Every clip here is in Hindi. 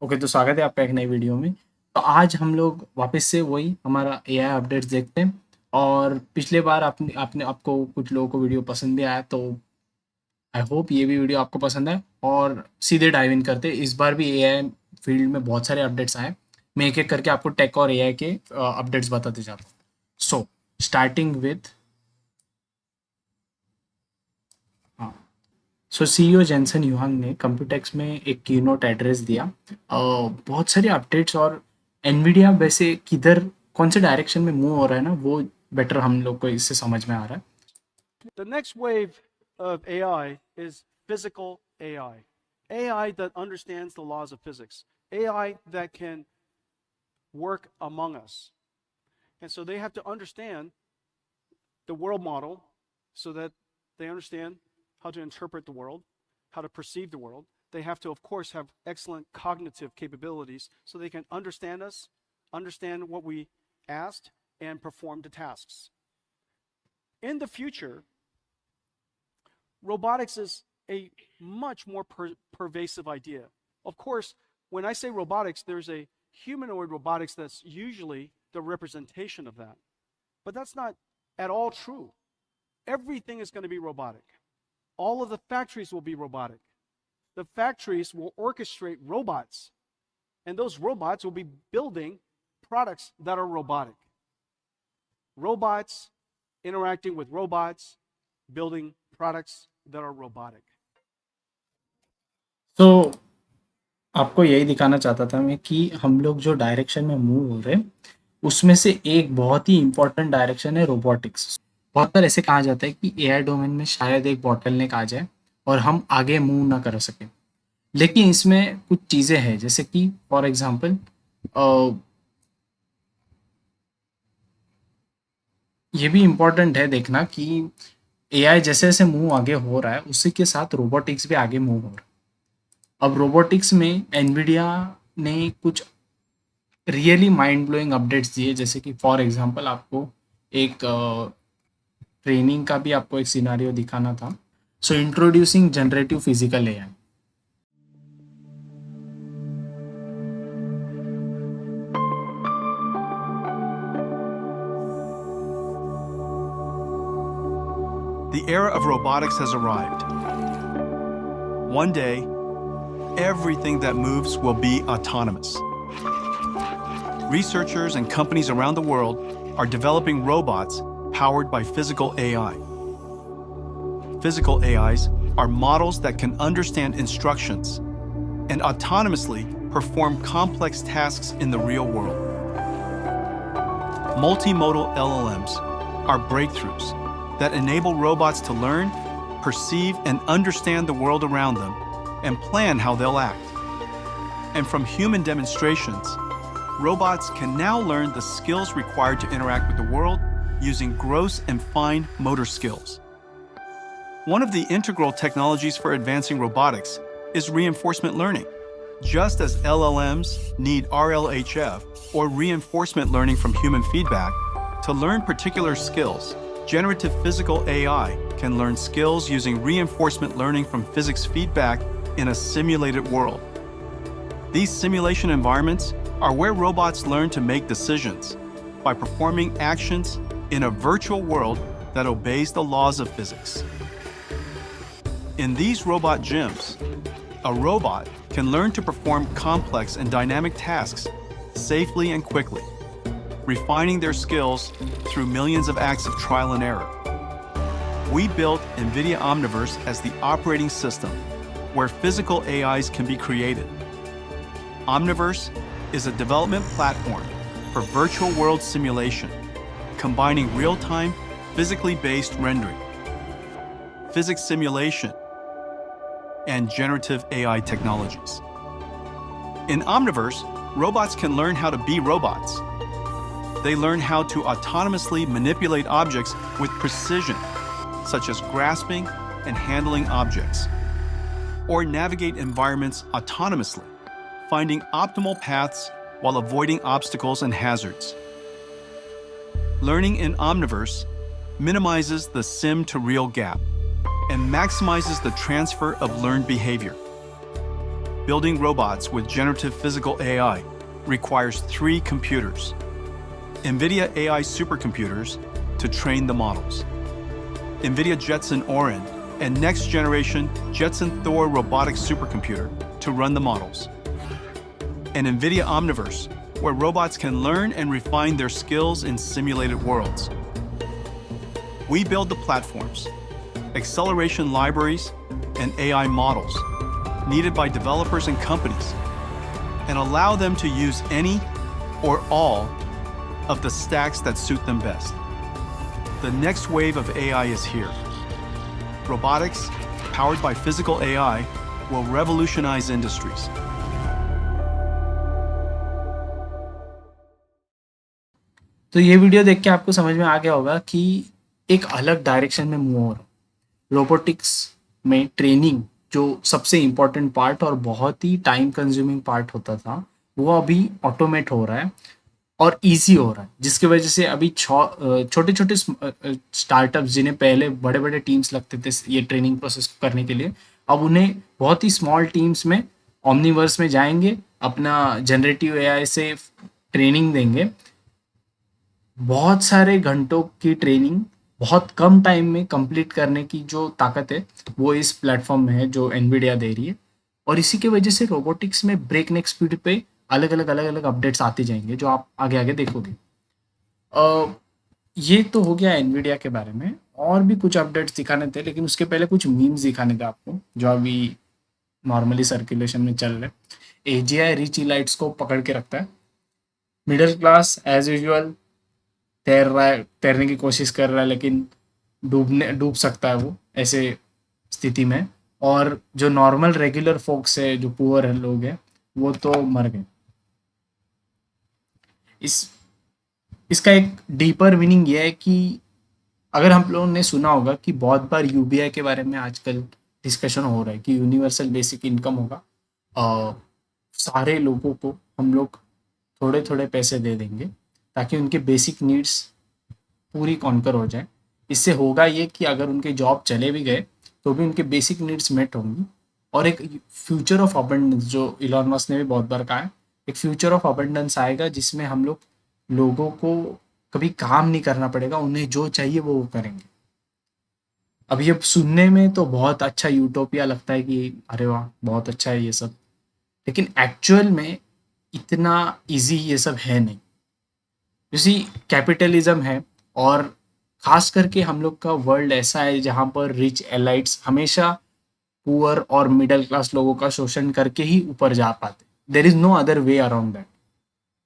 ओके, तो स्वागत है आपका एक नई वीडियो में। तो आज हम लोग वापस से वही हमारा एआई अपडेट्स देखते हैं। और पिछले बार आपने आपने आपको कुछ लोगों को वीडियो पसंद भी आया, तो आई होप ये भी वीडियो आपको पसंद है। और सीधे डाइव इन करते हैं। इस बार भी एआई फील्ड में बहुत सारे अपडेट्स आए। मैं एक एक करके आपको टेक और एआई के अपडेट्स बताते जाता हूँ। सो स्टार्टिंग विथ हाँ सो सीईओ जेंसन ह्यूआंग ने कंप्यूटेक्स में एक कीनोट एड्रेस दिया। बहुत सारे अपडेट्स और एनवीडिया वैसे किधर कौन से डायरेक्शन में मूव हो रहा है ना, वो बेटर हम लोग को इससे समझ में आ रहा है। The next wave of AI is physical AI. AI that understands the laws of physics. AI that can work among us. And so they have to understand the world model so that they understand how to interpret the world, how to perceive the world. They have to, of course, have excellent cognitive capabilities so they can understand us, understand what we asked, and perform the tasks. In the future, robotics is a much more pervasive idea. Of course, when I say robotics, there's a humanoid robotics that's usually the representation of that. But that's not at all true. Everything is going to be robotic. All of the factories will be robotic. The factories will orchestrate robots, and those robots will be building products that are robotic. Robots interacting with robots, building products that are robotic. तो आपको यही दिखाना चाहता था मैं कि हम लोग जो डायरेक्शन में मूव हो रहे हैं, उसमें से एक बहुत ही इंपॉर्टेंट डायरेक्शन है रोबोटिक्स। बहुत बार ऐसे कहा जाता है कि एआई डोमेन में शायद एक बॉटलनेक आ जाए और हम आगे मूव ना कर सकें। लेकिन इसमें कुछ चीज़ें हैं, जैसे कि फॉर एग्जांपल ये भी इम्पोर्टेंट है देखना कि एआई जैसे जैसे मूव आगे हो रहा है, उसी के साथ रोबोटिक्स भी आगे मूव हो रहा है। अब रोबोटिक्स में एनवीडिया ने कुछ रियली माइंड ब्लोइंग अपडेट्स दिए, जैसे कि फॉर एग्जांपल आपको एक ट्रेनिंग का भी आपको एक सिनारियो दिखाना था। सो introducing generative physical AI. The era of robotics has arrived. One day, everything that moves will be autonomous. Researchers and companies around the world are developing robots powered by physical AI. Physical AIs are models that can understand instructions and autonomously perform complex tasks in the real world. Multimodal LLMs are breakthroughs that enable robots to learn, perceive, and understand the world around them and plan how they'll act. And from human demonstrations, robots can now learn the skills required to interact with the world using gross and fine motor skills. One of the integral technologies for advancing robotics is reinforcement learning. Just as LLMs need RLHF, or reinforcement learning from human feedback, to learn particular skills, generative physical AI can learn skills using reinforcement learning from physics feedback in a simulated world. These simulation environments are where robots learn to make decisions by performing actions in a virtual world that obeys the laws of physics. In these robot gyms, a robot can learn to perform complex and dynamic tasks safely and quickly, refining their skills through millions of acts of trial and error. We built NVIDIA Omniverse as the operating system where physical AIs can be created. Omniverse is a development platform for virtual world simulation, combining real-time, physically based rendering, physics simulation, and generative AI technologies. In Omniverse, robots can learn how to be robots. They learn how to autonomously manipulate objects with precision, such as grasping and handling objects, or navigate environments autonomously, finding optimal paths while avoiding obstacles and hazards. Learning in Omniverse minimizes the sim-to-real gap and maximizes the transfer of learned behavior. building robots with generative physical AI requires 3 computers: NVIDIA AI supercomputers to train the models, NVIDIA Jetson Orin, and next generation Jetson Thor robotics supercomputer to run the models, and NVIDIA Omniverse, where robots can learn and refine their skills in simulated worlds. We build the platforms, acceleration libraries, and AI models needed by developers and companies, and allow them to use any or all of the stacks that suit them best. The next wave of AI is here. Robotics, powered by physical AI, will revolutionize industries. तो ये वीडियो देख के आपको समझ में आ गया होगा कि एक अलग डायरेक्शन में मूव हो रहा है। रोबोटिक्स में ट्रेनिंग जो सबसे इम्पोर्टेंट पार्ट और बहुत ही टाइम कंज्यूमिंग पार्ट होता था, वो अभी ऑटोमेट हो रहा है और इजी हो रहा है, जिसकी वजह से अभी छोटे छोटे स्टार्टअप्स जिन्हें पहले बड़े बड़े टीम्स लगते थे ये ट्रेनिंग प्रोसेस करने के लिए, अब उन्हें बहुत ही स्मॉल टीम्स में ओमनीवर्स में जाएंगे, अपना जनरेटिव एआई से ट्रेनिंग देंगे। बहुत सारे घंटों की ट्रेनिंग बहुत कम टाइम में कंप्लीट करने की जो ताकत है वो इस प्लेटफॉर्म में है जो एनवीडिया दे रही है। और इसी की वजह से रोबोटिक्स में ब्रेक नेक स्पीड पे अलग अलग अपडेट्स आते जाएंगे जो आप आगे आगे देखोगे। ये तो हो गया एनवीडिया के बारे में, और भी कुछ अपडेट्स दिखाने थे, लेकिन उसके पहले कुछ मीम्स दिखाने थे आपको जो अभी नॉर्मली सर्कुलेशन में चल रहे। एजीआई रिच इलाइट्स को पकड़ के रखता है। मिडिल क्लास एज यूजुअल तैरने की कोशिश कर रहा है, लेकिन डूब सकता है वो ऐसे स्थिति में। और जो नॉर्मल रेगुलर फोक्स है, जो पुअर लोग हैं, वो तो मर गए। इसका एक डीपर मीनिंग ये है कि अगर हम लोगों ने सुना होगा कि बहुत बार यूबीआई के बारे में आजकल डिस्कशन हो रहा है कि यूनिवर्सल बेसिक इनकम होगा, सारे लोगों को हम लोग थोड़े थोड़े पैसे दे देंगे ताकि उनके बेसिक नीड्स पूरी कॉन्कर हो जाए। इससे होगा ये कि अगर उनके जॉब चले भी गए तो भी उनके बेसिक नीड्स मेट होंगी, और एक फ्यूचर ऑफ अबंडेंस जो इलॉन मस्क ने भी बहुत बार कहा है, एक फ्यूचर ऑफ अबंडेंस आएगा जिसमें हम लोगों को कभी काम नहीं करना पड़ेगा, उन्हें जो चाहिए वो करेंगे। अब ये सुनने में तो बहुत अच्छा यूटोपिया लगता है कि अरे वाह बहुत अच्छा है ये सब, लेकिन एक्चुअल में इतना इजी ये सब है नहीं। जैसे कैपिटलिज्म है, और खास करके हम लोग का वर्ल्ड ऐसा है जहाँ पर रिच एलाइट्स हमेशा पुअर और मिडिल क्लास लोगों का शोषण करके ही ऊपर जा पाते। There is no other way around that.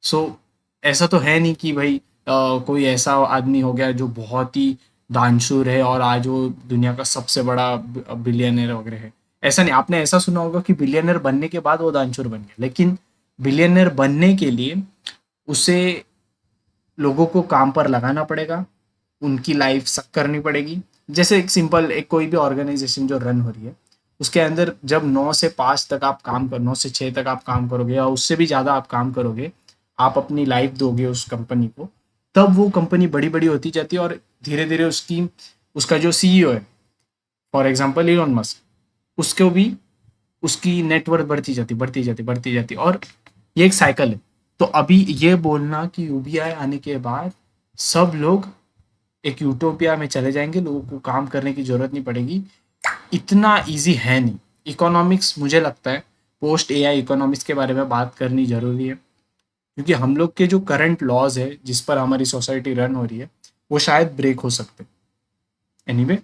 So ऐसा तो है नहीं कि भाई कोई ऐसा आदमी हो गया जो बहुत ही दानशूर है और आज वो दुनिया का सबसे बड़ा बिलियनर वगैरह है। ऐसा नहीं। आपने ऐसा सुना होगा कि बिलियनर बनने के बाद वो दानशूर बन गया, लेकिन बिलियनर बनने के लिए उसे लोगों को काम पर लगाना पड़ेगा, उनकी लाइफ सक करनी पड़ेगी। जैसे एक सिंपल एक कोई भी ऑर्गेनाइजेशन जो रन हो रही है, उसके अंदर जब 9 से 5 तक आप काम कर 9 से 6 तक आप काम करोगे या उससे भी ज़्यादा आप काम करोगे, आप अपनी लाइफ दोगे उस कंपनी को, तब वो कंपनी बड़ी बड़ी होती जाती है और धीरे धीरे उसका जो सीईओ है, फॉर एग्जांपल इलॉन मस्क, उसको भी उसकी नेटवर्थ बढ़ती जाती और ये एक साइकिल है। तो अभी ये बोलना कि यूबीआई आने के बाद सब लोग एक यूटोपिया में चले जाएंगे, लोगों को काम करने की जरूरत नहीं पड़ेगी, इतना इजी है नहीं। इकोनॉमिक्स, मुझे लगता है पोस्ट एआई इकोनॉमिक्स के बारे में बात करनी जरूरी है, क्योंकि हम लोग के जो करंट लॉज है जिस पर हमारी सोसाइटी रन हो रही है वो शायद ब्रेक हो सकते। एनीवे,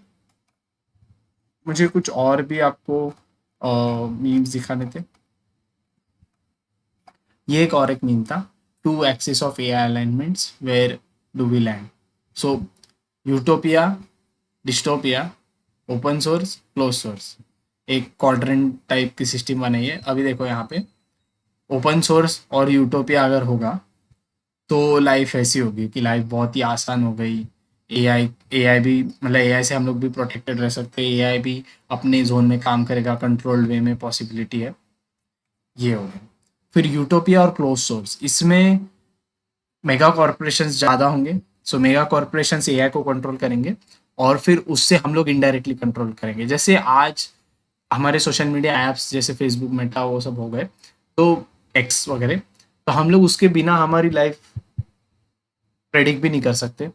मुझे कुछ और भी आपको मीम्स दिखाने थे। ये एक और एक मीम था, 2 axis of AI alignments, where do we land. So utopia, dystopia, open source, close source, एक क्वाड्रेंट टाइप की सिस्टम बनाई है। अभी देखो यहाँ पे ओपन सोर्स और यूटोपिया अगर होगा तो लाइफ ऐसी होगी कि लाइफ बहुत ही आसान हो गई। एआई भी, मतलब एआई से हम लोग भी प्रोटेक्टेड रह सकते हैं, एआई भी अपने जोन में काम करेगा, कंट्रोल्ड वे में पॉसिबिलिटी है। ये हो गया। फिर यूटोपिया और क्लोज सोर्स, इसमें मेगा कॉरपोरेशंस ज़्यादा होंगे। सो मेगा कॉरपोरेशंस एआई को कंट्रोल करेंगे और फिर उससे हम लोग इनडायरेक्टली कंट्रोल करेंगे। जैसे आज हमारे सोशल मीडिया ऐप्स जैसे फेसबुक, मेटा वो सब हो गए, तो एक्स वगैरह, तो हम लोग उसके बिना हमारी लाइफ प्रेडिक्ट भी नहीं कर सकते।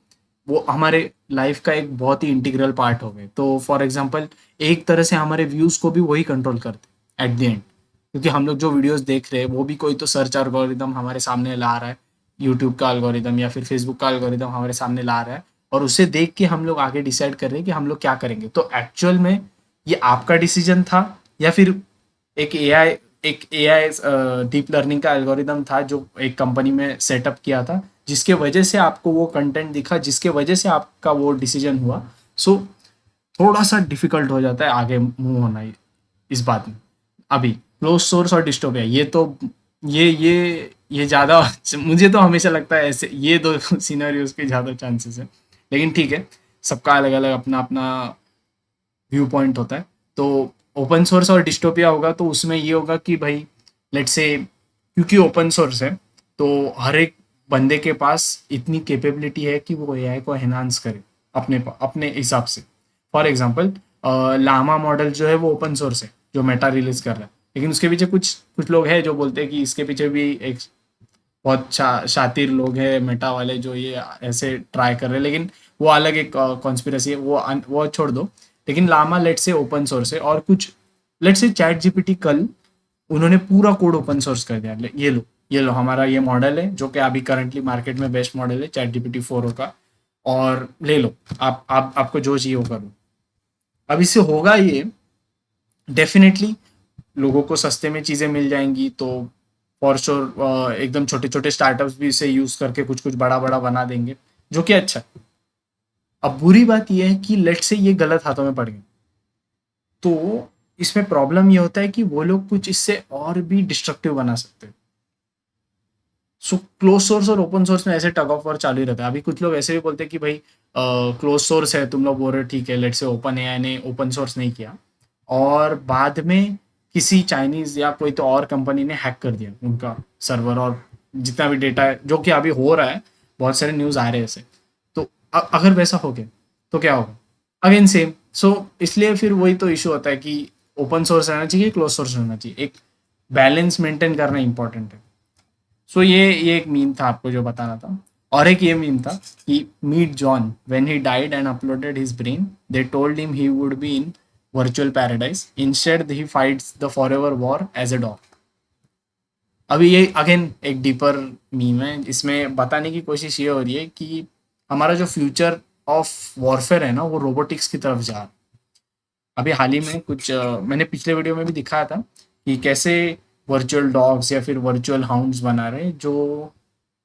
वो हमारे लाइफ का एक बहुत ही इंटीग्रल पार्ट हो गए। तो फॉर एग्जांपल एक तरह से हमारे व्यूज़ को भी वही कंट्रोल करते एट द एंड, क्योंकि हम लोग जो वीडियोस देख रहे हैं वो भी कोई तो सर्च एल्गोरिदम हमारे सामने ला रहा है, यूट्यूब का एल्गोरिदम या फिर फेसबुक का एल्गोरिदम हमारे सामने ला रहा है, और उसे देख के हम लोग आगे डिसाइड कर रहे हैं कि हम लोग क्या करेंगे। तो एक्चुअल में ये आपका डिसीजन था या फिर एक एआई एक एआई डीप लर्निंग का एल्गोरिदम था जो एक कंपनी में सेटअप किया था, जिसके वजह से आपको वो कंटेंट दिखा, जिसके वजह से आपका वो डिसीजन हुआ। सो थोड़ा सा डिफिकल्ट हो जाता है आगे मूव होना इस बात में। अभी क्लोज सोर्स और डिस्टोपिया, ये तो ये ज़्यादा मुझे तो हमेशा लगता है ऐसे ये दो सिनेरियोज के ज़्यादा चांसेस है, लेकिन ठीक है, सबका अलग अलग अपना अपना व्यू पॉइंट होता है। तो ओपन सोर्स और डिस्टोपिया होगा तो उसमें ये होगा कि भाई लेट्स से, क्योंकि ओपन सोर्स है तो हर एक बंदे के पास इतनी कैपेबिलिटी है कि वो एआई को एनहांस करे अपने अपने हिसाब से। फॉर एग्जांपल लामा मॉडल जो है वो ओपन सोर्स है, जो मेटा रिलीज कर रहा है, लेकिन उसके पीछे कुछ कुछ लोग हैं जो बोलते हैं कि इसके पीछे भी एक बहुत शातिर लोग हैं मेटा वाले जो ये ऐसे ट्राई कर रहे हैं, लेकिन वो अलग एक कॉन्स्पिरसी है, वो छोड़ दो। लेकिन लामा लेट से ओपन सोर्स है, और कुछ लेट से चैट जीपीटी कल उन्होंने पूरा कोड ओपन सोर्स कर दिया, ये लो हमारा ये मॉडल है जो कि अभी करंटली मार्केट में बेस्ट मॉडल है चैट जीपीटी 4 का, और ले लो, आप आपको जो चाहिए वो करो। अब इससे होगा ये, डेफिनेटली लोगों को सस्ते में चीज़ें मिल जाएंगी, तो फॉर श्योर एकदम छोटे छोटे स्टार्टअप्स भी इसे यूज़ करके कुछ कुछ बड़ा बड़ा बना देंगे, जो कि अच्छा है। अब बुरी बात यह है कि लेट से ये गलत हाथों में पड़ गए, तो इसमें प्रॉब्लम ये होता है कि वो लोग कुछ इससे और भी डिस्ट्रक्टिव बना सकते हैं। सो क्लोज सोर्स और ओपन सोर्स में ऐसे टग ऑफ वॉर चालू ही रहता है। अभी कुछ लोग ऐसे भी बोलते हैं कि भाई क्लोज सोर्स है, तुम लोग बोल रहे हो ठीक है, लेट से ओपन एआई ने ओपन सोर्स नहीं किया, और बाद में किसी चाइनीज या कोई तो और कंपनी ने हैक कर दिया उनका सर्वर, और जितना भी डेटा है जो कि अभी हो रहा है, बहुत सारे न्यूज़ आ रहे हैं ऐसे। तो अगर वैसा हो गया तो क्या होगा, अगेन सेम। सो इसलिए फिर वही तो इशू होता है कि ओपन सोर्स रहना चाहिए, क्लोज सोर्स रहना चाहिए, एक बैलेंस मेंटेन करना इंपॉर्टेंट है। सो ये एक मीम था आपको जो बताना था। और एक ये मीम था कि meet John when he died and uploaded his brain, they told him he would be in virtual paradise, instead he fights the forever war as a dog. अभी ये अगेन एक डीपर मीम है, इसमें बताने की कोशिश ये हो रही है कि हमारा जो फ्यूचर ऑफ वॉरफेयर है ना, वो रोबोटिक्स की तरफ जा रहा है। अभी हाल ही में कुछ मैंने पिछले वीडियो में भी दिखाया था कि कैसे वर्चुअल डॉग्स या फिर वर्चुअल हाउंड्स बना रहे हैं जो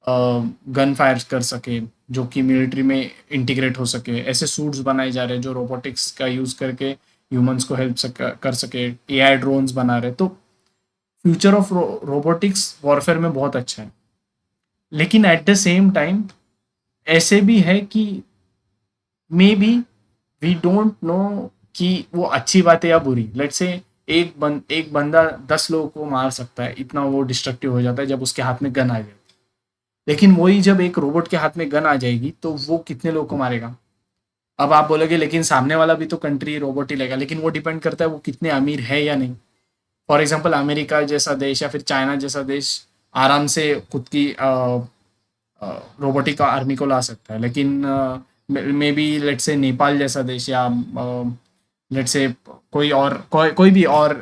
गन फायर कर सके, जो कि मिलिट्री में इंटीग्रेट हो सके। ऐसे सूट्स बनाए जा रहे हैं जो रोबोटिक्स का यूज़ करके ह्यूमंस को कर सके। एआई ड्रोन्स बना रहे हैं। तो फ्यूचर ऑफ रोबोटिक्स वॉरफेयर में बहुत अच्छा है, लेकिन एट द सेम टाइम ऐसे भी है कि maybe we don't know कि वो अच्छी बात है या बुरी। लेट्स से एक बंदा 10 लोगों को मार सकता है, इतना वो डिस्ट्रक्टिव हो जाता है जब उसके हाथ में गन आ जाए। लेकिन वही जब एक रोबोट के हाथ में गन आ जाएगी तो वो कितने लोगों को मारेगा। अब आप बोलोगे लेकिन सामने वाला भी तो कंट्री रोबोट ही लेगा, लेकिन वो डिपेंड करता है वो कितने अमीर है या नहीं। फॉर एग्जाम्पल अमेरिका जैसा देश या फिर चाइना जैसा देश आराम से खुद की रोबोटिक आर्मी को ला सकता है, लेकिन मे बी लेट से नेपाल जैसा देश या लेट से कोई भी और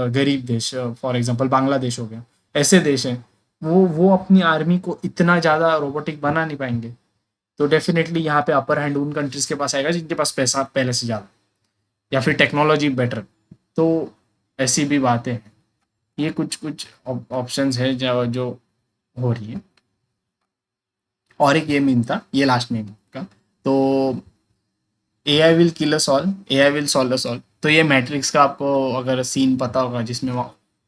गरीब देश, फॉर एग्जांपल बांग्लादेश हो गया, ऐसे देश हैं, वो अपनी आर्मी को इतना ज़्यादा रोबोटिक बना नहीं पाएंगे। तो डेफिनेटली यहाँ पे अपर हैंड उन कंट्रीज के पास आएगा जिनके पास पैसा पहले से ज़्यादा या फिर टेक्नोलॉजी बेटर। तो ऐसी भी बातें हैं, ये कुछ कुछ ऑप्शंस है जो हो रही है। और एक ये मीम था, ये लास्ट मीम का, तो AI will kill us all, AI will solve us all. तो ये मैट्रिक्स का आपको अगर सीन पता होगा जिसमें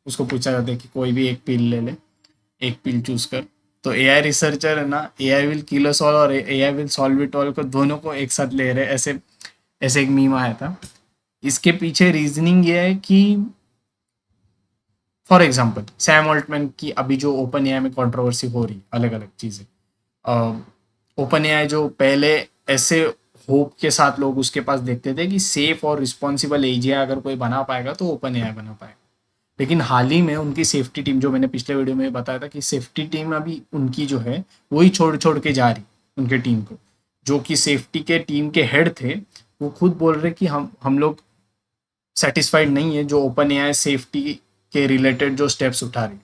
उसको पूछा जाता है कि कोई भी एक पिल ले ले, एक पिल चूज कर, तो एआई रिसर्चर है ना, AI will kill us all और AI will solve it all को दोनों को एक साथ ले रहे, ऐसे ऐसे एक मीम आया था। इसके पीछे रीजनिंग ये है कि फॉर एग्जाम्पल सैम ऑल्टमैन की अभी जो ओपन एआई में कंट्रोवर्सी हो रही, अलग अलग चीज़ें, ओपन एआई जो पहले ऐसे होप के साथ लोग उसके पास देखते थे कि सेफ और रिस्पॉन्सिबल एजीआई अगर कोई बना पाएगा तो ओपन एआई बना पाएगा। लेकिन हाल ही में उनकी सेफ्टी टीम, जो मैंने पिछले वीडियो में बताया था कि सेफ्टी टीम अभी उनकी जो है वही छोड़ छोड़ के जा रही उनके टीम को। जो कि सेफ्टी के टीम के हेड थे वो खुद बोल रहे कि हम लोग सेटिस्फाइड नहीं है जो ओपन एआई सेफ्टी के रिलेटेड जो स्टेप्स उठा रही।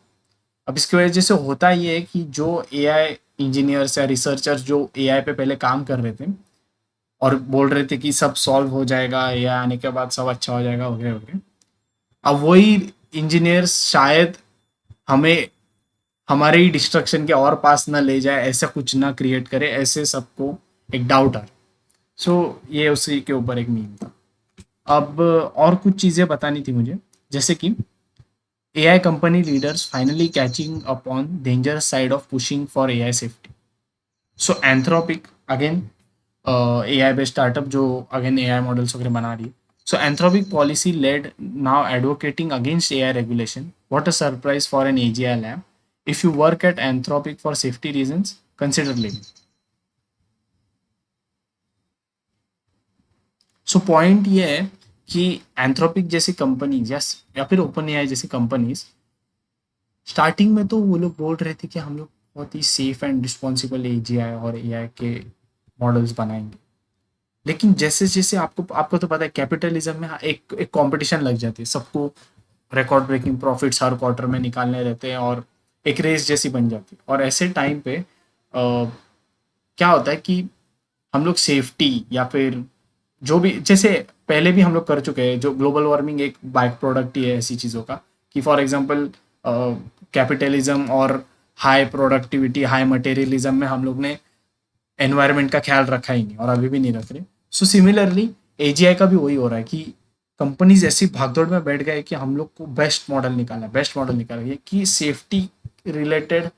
अब इसकी वजह से होता ये है कि जो एआई इंजीनियर्स या रिसर्चर्स जो एआई पे पहले काम कर रहे थे और बोल रहे थे कि सब सॉल्व हो जाएगा, एआई आने के बाद सब अच्छा हो जाएगा वगैरह वगैरह, अब वही इंजीनियर्स शायद हमें हमारे ही डिस्ट्रक्शन के और पास ना ले जाए, ऐसा कुछ ना क्रिएट करे, ऐसे सबको एक डाउट आ रहा। सो ये उसी के ऊपर एक मीम था। अब और कुछ चीज़ें बतानी थी मुझे, जैसे कि AI company leaders finally catching upon dangerous side of pushing for AI safety. So Anthropic again AI based startup जो अगेन एआई मॉडल्स वगैरह बना रही है। So Anthropic policy lead now advocating against AI regulation. What a surprise for an AGI lab. If you work at Anthropic for safety reasons consider leaving. So point ये है कि एंथ्रोपिक जैसी कंपनीज या फिर ओपन एआई जैसी कंपनीज स्टार्टिंग में तो वो लोग बोल रहे थे कि हम लोग बहुत ही सेफ एंड रिस्पॉन्सिबल एजीआई और एआई के मॉडल्स बनाएंगे। लेकिन जैसे जैसे आपको आपको तो पता है कैपिटलिज्म में एक एक कंपटीशन लग जाती है, सबको रिकॉर्ड ब्रेकिंग प्रॉफिट्स हर क्वार्टर में निकालने रहते हैं और एक रेस जैसी बन जाती है। और ऐसे टाइम पे क्या होता है कि हम लोग सेफ्टी या फिर जो भी, जैसे पहले भी हम लोग कर चुके हैं, जो ग्लोबल वार्मिंग एक बाइक प्रोडक्ट ही है ऐसी चीज़ों का कि फॉर एग्जांपल कैपिटलिज्म और हाई प्रोडक्टिविटी हाई मटेरियलिज्म में हम लोग ने एनवायरनमेंट का ख्याल रखा ही नहीं और अभी भी नहीं रख रहे। सो सिमिलरली एजीआई का भी वही हो रहा है कि कंपनीज ऐसी भागदौड़ में बैठ गए कि हम लोग को बेस्ट मॉडल निकालना है, बेस्ट मॉडल निकालना है कि सेफ्टी रिलेटेड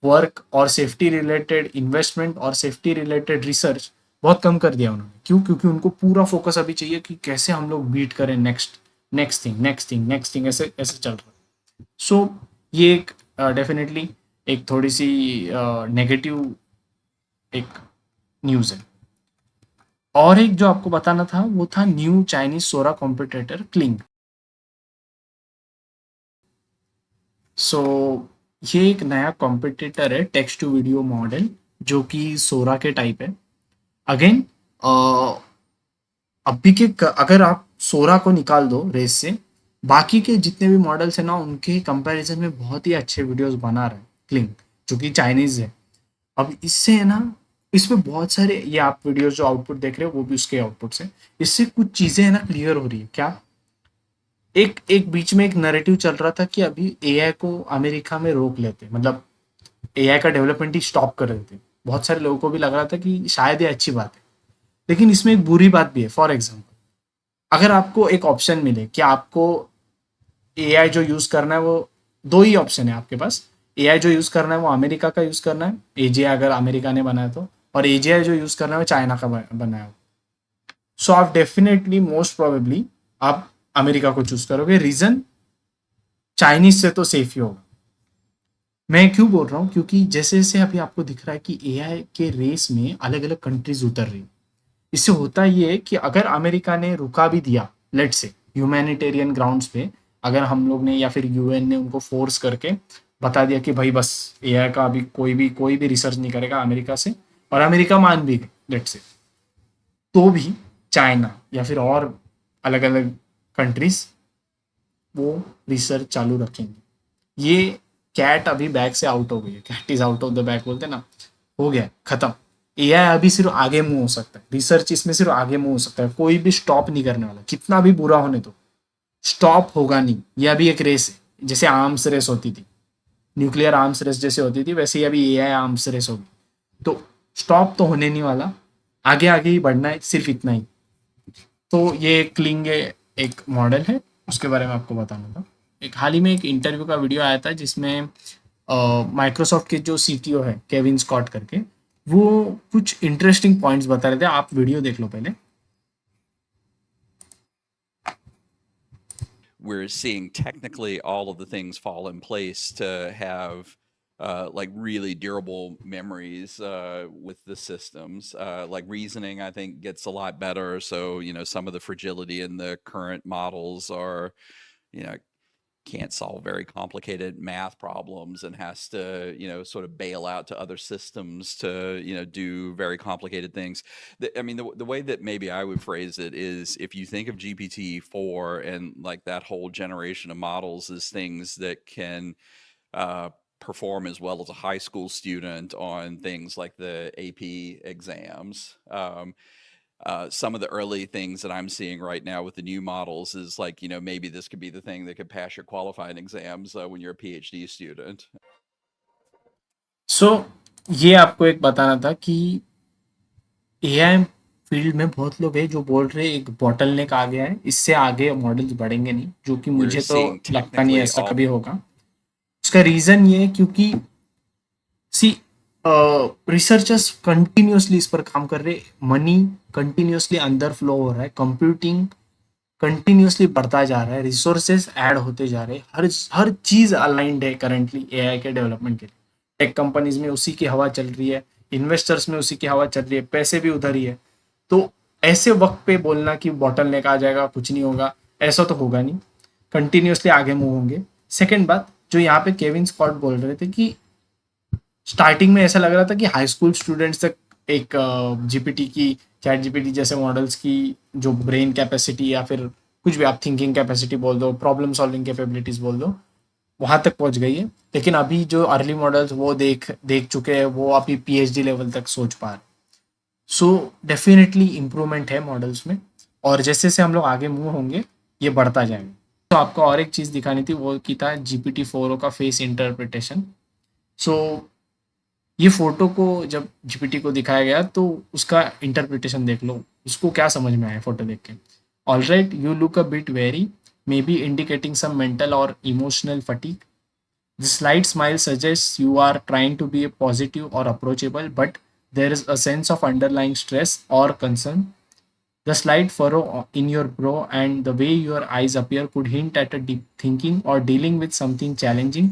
वर्क और सेफ्टी रिलेटेड इन्वेस्टमेंट और सेफ्टी रिलेटेड रिसर्च बहुत कम कर दिया उन्होंने। क्यों? क्योंकि उनको पूरा फोकस अभी चाहिए कि कैसे हम लोग बीट करें next next thing next thing next thing, ऐसे ऐसे चल रहा है। सो ये एक डेफिनेटली एक थोड़ी सी नेगेटिव एक न्यूज़ है। और एक जो आपको बताना था वो था न्यू चाइनीज सोरा कॉम्पिटिटर क्लिंग। सो ये एक नया कॉम्पिटिटर है टेक्स्ट टू वीडियो मॉडल जो कि सोरा के टाइप है। अगेन अभी के अगर आप सोरा को निकाल दो रेस से, बाकी के जितने भी मॉडल्स हैं ना उनके कंपैरिजन में बहुत ही अच्छे वीडियोस बना रहा है क्लिंग, जो कि चाइनीज है। अब इससे है ना, इसमें बहुत सारे ये आप वीडियोस जो आउटपुट देख रहे हो वो भी उसके आउटपुट से, इससे कुछ चीजें है ना क्लियर हो रही है। क्या? एक एक बीच में एक नैरेटिव चल रहा था कि अभी एआई को अमेरिका में रोक लेते, मतलब एआई का डेवलपमेंट ही स्टॉप कर देते। बहुत सारे लोगों को भी लग रहा था कि शायद ये अच्छी बात है, लेकिन इसमें एक बुरी बात भी है। फॉर एग्जाम्पल, अगर आपको एक ऑप्शन मिले कि आपको एआई जो यूज करना है, वो दो ही ऑप्शन है आपके पास। एआई जो यूज करना है वो अमेरिका का यूज करना है, एजीआई अगर अमेरिका ने बनाया तो, और एजीआई जो यूज करना है वो चाइना का बनाया हो। सो आप डेफिनेटली मोस्ट प्रोबेबली आप अमेरिका को चूज करोगे। रीजन, चाइनीज से तो सेफ ही होगा। मैं क्यों बोल रहा हूँ? क्योंकि जैसे जैसे अभी आपको दिख रहा है कि एआई के रेस में अलग अलग कंट्रीज उतर रही है। इससे होता ये है कि अगर अमेरिका ने रुका भी दिया, लेट से ह्यूमैनिटेरियन ग्राउंड्स पे, अगर हम लोग ने या फिर यूएन ने उनको फोर्स करके बता दिया कि भाई बस एआई का अभी कोई भी रिसर्च नहीं करेगा अमेरिका से, और अमेरिका मान भी गई लेट से, तो भी चाइना या फिर और अलग अलग कंट्रीज वो रिसर्च चालू रखेंगे। ये कैट अभी बैग से आउट हो गई है, cat is out of the bag बोलते हैं ना, हो गया खत्म। एआई अभी सिर्फ आगे मूव हो सकता है, रिसर्च इसमें सिर्फ आगे मूव हो सकता है, कोई भी स्टॉप नहीं करने वाला, कितना भी बुरा होने दो स्टॉप होगा नहीं। ये अभी एक रेस है, जैसे आर्म्स रेस होती थी, न्यूक्लियर आर्म्स रेस जैसे होती थी, वैसे ही अभी एआई आर्म्स रेस होगी। तो स्टॉप तो होने नहीं वाला, आगे आगे ही बढ़ना है, सिर्फ इतना ही। तो ये क्लिंग एक मॉडल है, उसके बारे में आपको बताना था। एक हाल ही में एक इंटरव्यू का वीडियो आया था जिसमें माइक्रोसॉफ्ट के जो सीटीओ है केविन स्कॉट करके, वो कुछ इंटरेस्टिंग पॉइंट्स बता रहे थे। आप वीडियो देख लो पहले। We're seeing technically all of the things fall in place to have like really durable memories with the systems. Like reasoning, I think, gets a lot better. So, some of the fragility in the current models are, you know, can't solve very complicated math problems and has to, sort of bail out to other systems to, do very complicated things. I mean, the way that maybe I would phrase it is if you think of GPT-4 and like that whole generation of models as things that can perform as well as a high school student on things like the AP exams. Some of the early things that I'm seeing right now with the new models is like, maybe this could be the thing that could pass your qualifying exams when you're a PhD student. सो ये आपको एक बताना था कि एआई फील्ड में बहुत लोग हैं जो बोल रहे हैं एक बॉटलनेक आ गया है, इससे आगे मॉडल्स बढ़ेंगे नहीं, जो कि We're मुझे तो seeing लगता नहीं technically ऐसा all कभी होगा। उसका रीजन ये है क्योंकि सी रिसर्चर्स कंटिन्यूअसली इस पर काम कर रहे, मनी कंटिन्यूअसली अंदर फ्लो हो रहा है, कंप्यूटिंग कंटिन्यूअसली बढ़ता जा रहा है, रिसोर्सेज ऐड होते जा रहे हैं, हर चीज अलाइंड है करंटली एआई के डेवलपमेंट के लिए। टेक कंपनीज में उसी की हवा चल रही है, इन्वेस्टर्स में उसी की हवा चल रही है, पैसे भी उधर ही है। तो ऐसे वक्त पे बोलना कि बॉटलनेक आ जाएगा, कुछ नहीं होगा, ऐसा तो होगा नहीं, कंटिन्यूअसली आगे मूव होंगे। सेकेंड बात, जो यहाँ पे केविन स्कॉट बोल रहे थे कि स्टार्टिंग में ऐसा लग रहा था कि हाई स्कूल स्टूडेंट्स तक एक जीपीटी की, चैट जीपीटी जैसे मॉडल्स की जो ब्रेन कैपेसिटी या फिर कुछ भी आप थिंकिंग कैपेसिटी बोल दो, प्रॉब्लम सॉल्विंग कैपेबिलिटीज बोल दो, वहां तक पहुंच गई है। लेकिन अभी जो अर्ली मॉडल्स वो देख चुके हैं, वो अभी पीएचडी लेवल तक सोच पा रहे। सो डेफिनेटली इम्प्रूवमेंट है मॉडल्स में, और जैसे जैसे हम लोग आगे मूव होंगे ये बढ़ता जाएगा। तो आपको और एक चीज़ दिखानी थी, वो की था GPT-4o का फेस इंटरप्रिटेशन। सो ये फोटो को जब जीपीटी को दिखाया गया तो उसका इंटरप्रिटेशन देख लो, उसको क्या समझ में आया फोटो देख के। All right, you look a bit weary, maybe indicating some mental और emotional fatigue. The slight smile suggest you are trying to be positive और approachable, but there is a sense of underlying stress और concern. The slight furrow in your brow and the way your eyes appear could hint at a deep thinking or dealing with something challenging.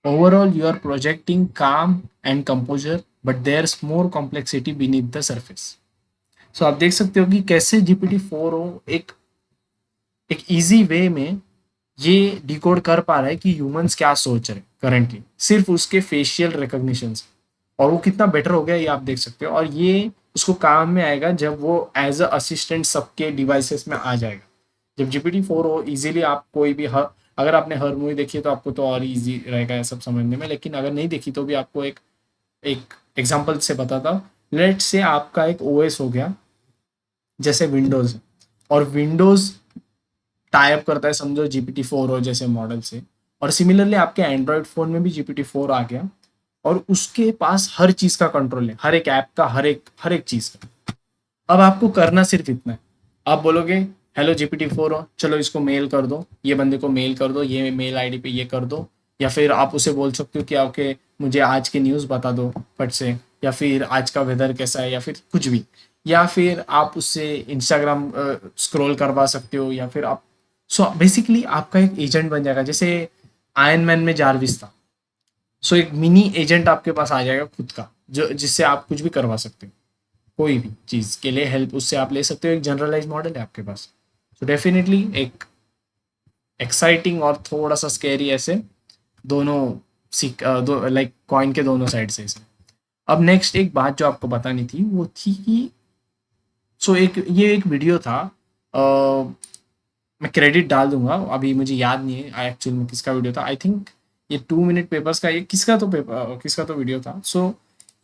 Overall, you are projecting calm and composure, but there's more complexity beneath the surface. So आप देख सकते हो कि कैसे GPT-4o एक इजी वे में ये डिकोड कर पा रहा है कि ह्यूमंस क्या सोच रहे करंटली, सिर्फ उसके फेशियल रिकॉग्निशन से। और वो कितना बेटर हो गया ये आप देख सकते हो, और ये उसको काम में आएगा जब वो एज अ असिस्टेंट सबके डिवाइसेस में आ जाएगा। जब GPT-4o इजीली आप कोई भी अगर आपने हर मूवी देखी है तो आपको तो और इजी रहेगा ये सब समझने में, लेकिन अगर नहीं देखी तो भी आपको एक एग्जांपल से बताता हूँ। लेट से आपका एक ओएस हो गया जैसे विंडोज, और विंडोज टाइप करता है समझो GPT-4o जैसे मॉडल से, और सिमिलरली आपके एंड्रॉयड फोन में भी GPT-4 आ गया और उसके पास हर चीज का कंट्रोल है, हर एक ऐप का, हर एक चीज का। अब आपको करना सिर्फ इतना है, आप बोलोगे हेलो GPT-4o, चलो इसको मेल कर दो, ये बंदे को मेल कर दो, ये मेल आईडी पे ये कर दो, या फिर आप उसे बोल सकते हो कि ओके मुझे आज के न्यूज़ बता दो फट से, या फिर आज का वेदर कैसा है, या फिर कुछ भी, या फिर आप उससे इंस्टाग्राम स्क्रॉल करवा सकते हो, या फिर आप बेसिकली आपका एक एजेंट बन जाएगा, जैसे आयरन मैन में जारविस था। एक मिनी एजेंट आपके पास आ जाएगा खुद का, जो जिससे आप कुछ भी करवा सकते हो, कोई भी चीज़ के लिए हेल्प उससे आप ले सकते हो। एक जनरलाइज मॉडल है आपके पास। डेफिनेटली एक एक्साइटिंग और थोड़ा सा स्कैरी ऐसे दोनों लाइक कॉइन के दोनों साइड से इसमें। अब नेक्स्ट एक बात जो आपको बतानी थी वो थी कि ये एक वीडियो था, मैं क्रेडिट डाल दूंगा, अभी मुझे याद नहीं है एक्चुअल में किसका वीडियो था। आई थिंक ये 2 मिनट पेपर्स का, ये किसका तो वीडियो था।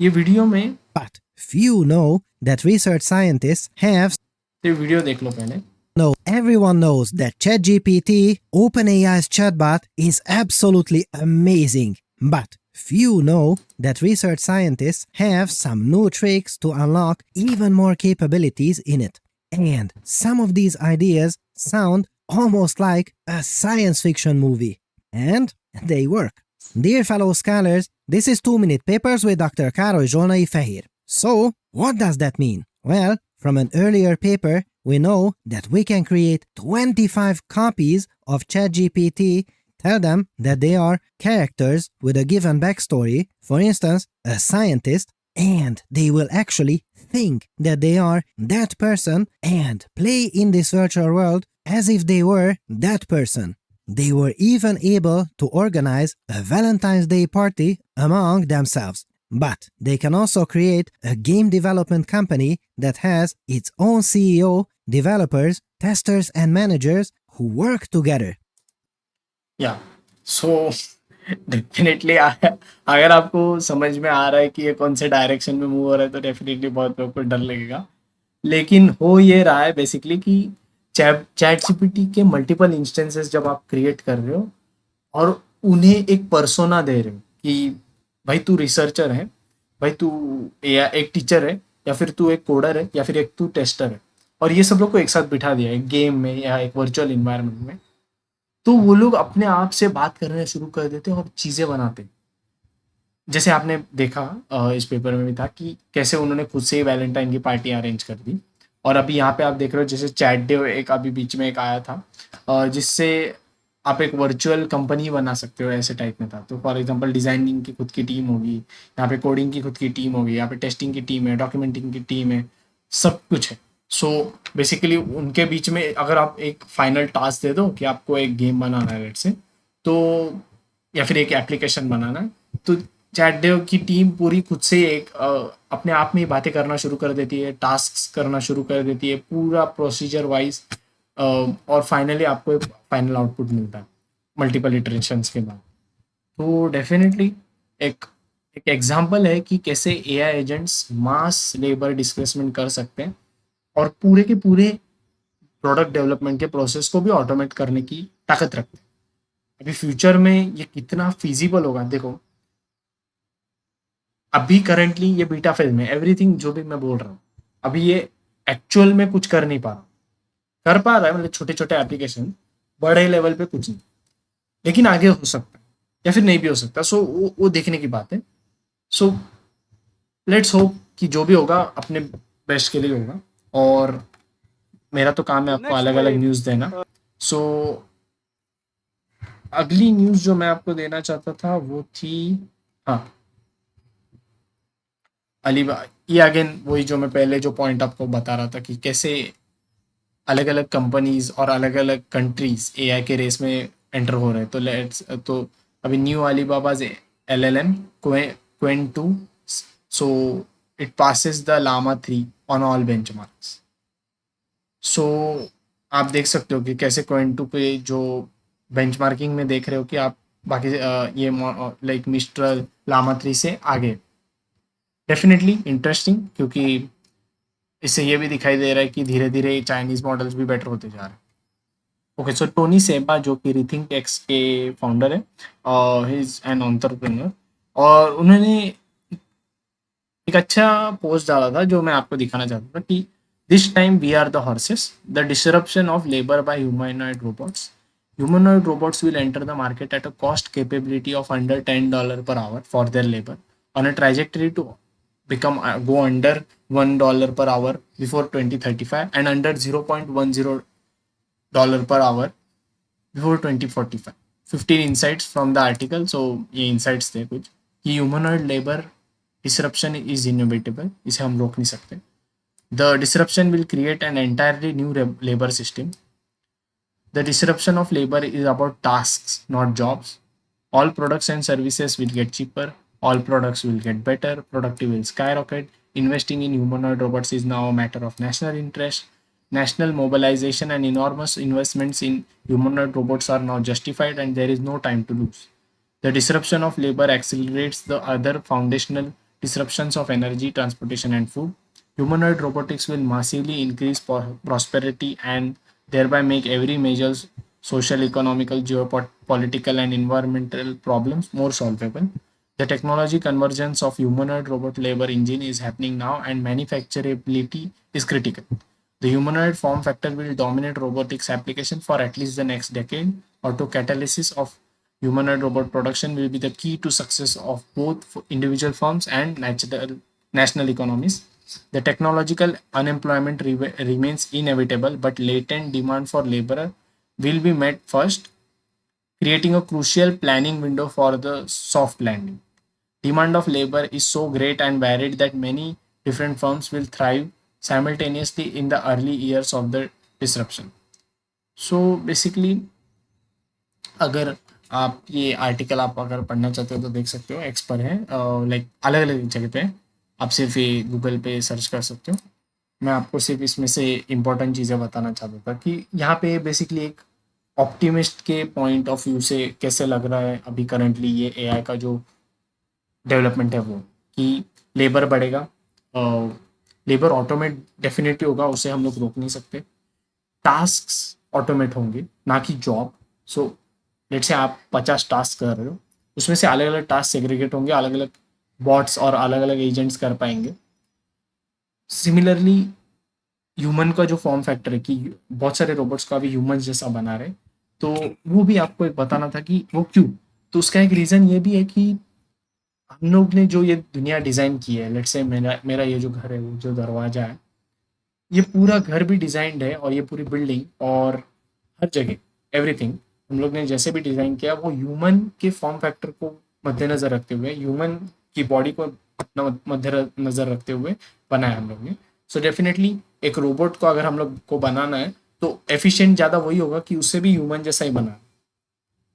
ये वीडियो में But few know that research scientists have. ये वीडियो देख लो पहले। No, everyone knows that ChatGPT, OpenAI's chatbot, is absolutely amazing. But few know that research scientists have some new tricks to unlock even more capabilities in it. And some of these ideas sound almost like a science fiction movie. And they work. Dear fellow scholars, this is 2 Minute Papers with Dr. Károly Zsolnai Fehér. So, what does that mean? Well, from an earlier paper, we know that we can create 25 copies of ChatGPT Tell them that they are characters with a given backstory, for instance, a scientist, and they will actually think that they are that person and play in this virtual world as if they were that person. They were even able to organize a Valentine's Day party among themselves. But they can also create a game development company that has its own CEO, developers, testers, and managers who work together. या सो डेफिनेटली अगर आपको समझ में आ रहा है कि ये कौन से डायरेक्शन में मूव हो रहा है तो डेफिनेटली बहुत लोग को डर लगेगा, लेकिन हो ये रहा है बेसिकली कि चैट जीपीटी के मल्टीपल इंस्टेंसेस जब आप क्रिएट कर रहे हो और उन्हें एक पर्सोना दे रहे हो कि भाई तू रिसर्चर है, भाई तू एक टीचर है, या फिर तू एक कोडर है, या फिर एक तू टेस्टर है, और ये सब लोग को एक साथ बिठा दिया एक गेम में या एक वर्चुअल इन्वायरमेंट में, तो वो लोग अपने आप से बात करना शुरू कर देते हैं और चीज़ें बनाते हैं। जैसे आपने देखा इस पेपर में भी था कि कैसे उन्होंने खुद से ही वैलेंटाइन की पार्टी अरेंज कर दी, और अभी यहाँ पे आप देख रहे हो जैसे चैट डे एक अभी बीच में एक आया था जिससे आप एक वर्चुअल कंपनी बना सकते हो, ऐसे टाइप में था। तो फॉर एग्जांपल डिज़ाइनिंग की खुद की टीम होगी, यहाँ पे कोडिंग की खुद की टीम होगी, यहाँ पे टेस्टिंग की टीम है, डॉक्यूमेंटिंग की टीम है, सब कुछ है। सो बेसिकली उनके बीच में अगर आप एक फाइनल टास्क दे दो कि आपको एक गेम बनाना है लेट्स से, तो या फिर एक एप्लीकेशन बनाना है, तो चैट डेव की टीम पूरी खुद से एक अपने आप में ही बातें करना शुरू कर देती है, टास्क करना शुरू कर देती है पूरा प्रोसीजर वाइज, और फाइनली आपको एक फाइनल आउटपुट मिलता है मल्टीपल इटरेशंस के बाद। तो डेफिनेटली एक एक एग्जांपल है कि कैसे एआई एजेंट्स मास लेबर डिस्प्लेसमेंट कर सकते हैं और पूरे के पूरे प्रोडक्ट डेवलपमेंट के प्रोसेस को भी ऑटोमेट करने की ताकत रखते हैं। अभी फ्यूचर में ये कितना फिजिबल होगा देखो, अभी करंटली ये बीटा फेज में एवरीथिंग जो भी मैं बोल रहा हूँ अभी ये एक्चुअल में कुछ कर नहीं पा रहा, कर पा रहा है मतलब छोटे छोटे एप्लीकेशन, बड़े लेवल पे कुछ नहीं, लेकिन आगे हो सकता है या फिर नहीं भी हो सकता। सो वो देखने की बात है। सो लेट्स होप कि जो भी होगा अपने बेस्ट के लिए होगा, और मेरा तो काम है आपको अलग अलग न्यूज़ देना। सो अगली न्यूज़ जो मैं आपको देना चाहता था वो थी, हाँ अलीबाबा, ये अगेन वही जो मैं पहले जो पॉइंट आपको बता रहा था कि कैसे अलग अलग कंपनीज और अलग अलग कंट्रीज एआई के रेस में एंटर हो रहे हैं। तो अभी new Alibaba's LLM Qwen 2, so it passes the Llama 3 on all benchmarks. So आप देख सकते हो कि कैसे Qwen 2 पे जो बेंचमार्किंग में देख रहे हो कि आप बाकी ये लाइक मिस्ट्रल Llama 3 से आगे। डेफिनेटली इंटरेस्टिंग, क्योंकि इससे ये भी दिखाई दे रहा है कि धीरे धीरे चाइनीज मॉडल्स भी बेटर होते जा रहे हैं। ओके, सो टोनी सेबा जो कि रिथिंक टेक्स के फाउंडर है, ही इज एन एंटरप्रेन्योर, और उन्होंने एक अच्छा पोस्ट डाला था जो मैं आपको दिखाना चाहता था कि this time we are the horses, the disruption of labour by humanoid robots. Humanoid robots will enter the market at a cost capability of under $10 per hour for their labor, on a trajectory to become go under $1 per hour before 2035 and under $0.10 per hour before 2045. 15 insights from the article. So ये insights थे कुछ कि humanoid labor disruption is inevitable, इसे हम रोक नहीं सकते। The disruption will create an entirely new labor system. The disruption of labor is about tasks, not jobs. All products and services will get cheaper. All products will get better. Productivity will skyrocket. Investing in humanoid robots is now a matter of national interest. National mobilization and enormous investments in humanoid robots are now justified, and there is no time to lose. The disruption of labor accelerates the other foundational disruptions of energy, transportation, and food. Humanoid robotics will massively increase prosperity and thereby make every major social, economical, geopolitical, and environmental problems more solvable. The technology convergence of humanoid robot labor engine is happening now, and manufacturability is critical. The humanoid form factor will dominate robotics application for at least the next decade. Autocatalysis of humanoid robot production will be the key to success of both individual firms and national economies. The technological unemployment remains inevitable, but latent demand for labor will be met first. creating a crucial planning window for the soft landing. Demand of labor is so great and varied that many different firms will thrive simultaneously in the early years of the disruption. So basically, अगर आप ये आर्टिकल आप अगर पढ़ना चाहते हो तो देख सकते हो, एक्स पर है, लाइक अलग अलग जगह पे है। आप सिर्फ ये गूगल पे सर्च कर सकते हो। मैं आपको सिर्फ इसमें से इम्पोर्टेंट चीज़ें बताना चाहता था कि यहाँ पे बेसिकली एक ऑप्टिमिस्ट के पॉइंट ऑफ व्यू से कैसे लग रहा है अभी करंटली ये एआई का जो डेवलपमेंट है वो, कि लेबर बढ़ेगा, लेबर ऑटोमेट डेफिनेटली होगा, उसे हम लोग रोक नहीं सकते। टास्क्स ऑटोमेट होंगे, ना कि जॉब। सो लेट्स से आप 50 टास्क कर रहे हो, उसमें से अलग अलग टास्क सेग्रीगेट होंगे, अलग अलग बॉट्स और अलग अलग एजेंट्स कर पाएंगे। सिमिलरली ह्यूमन का जो फॉर्म फैक्टर है कि बहुत सारे रोबोट्स को अभी ह्यूमन जैसा बना रहे, तो वो भी आपको एक बताना था कि वो क्यों। तो उसका एक रीज़न ये भी है कि हम लोग ने जो ये दुनिया डिज़ाइन की है, लेट्स से मेरा मेरा ये जो घर है, वो जो दरवाज़ा है, ये पूरा घर भी डिज़ाइंड है, और ये पूरी बिल्डिंग और हर जगह एवरीथिंग हम लोग ने जैसे भी डिज़ाइन किया वो ह्यूमन के फॉर्म फैक्टर को मद्देनज़र रखते हुए, ह्यूमन की बॉडी को मद्देनज़र रखते हुए बनाया हम लोग ने। सो डेफिनेटली एक रोबोट को अगर हम लोग को बनाना है तो एफिशिएंट ज़्यादा वही होगा कि उससे भी ह्यूमन जैसा ही बना।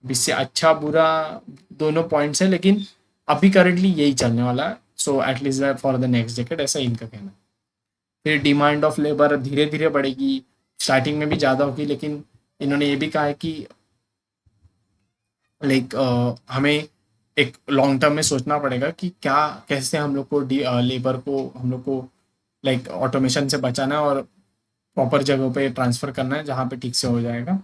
इससे अच्छा बुरा दोनों पॉइंट्स है, लेकिन अभी करंटली यही चलने वाला है। So at least for the next decade ऐसा इनका कहना है। फिर डिमांड ऑफ लेबर धीरे धीरे बढ़ेगी, स्टार्टिंग में भी ज़्यादा होगी, लेकिन इन्होंने ये भी कहा है कि लाइक हमें एक लॉन्ग टर्म में सोचना पड़ेगा कि क्या कैसे हम लोग को लेबर को हम लोग को लाइक ऑटोमेशन से बचाना है और प्रॉपर जगहों पे ट्रांसफ़र करना है जहाँ पे ठीक से हो जाएगा।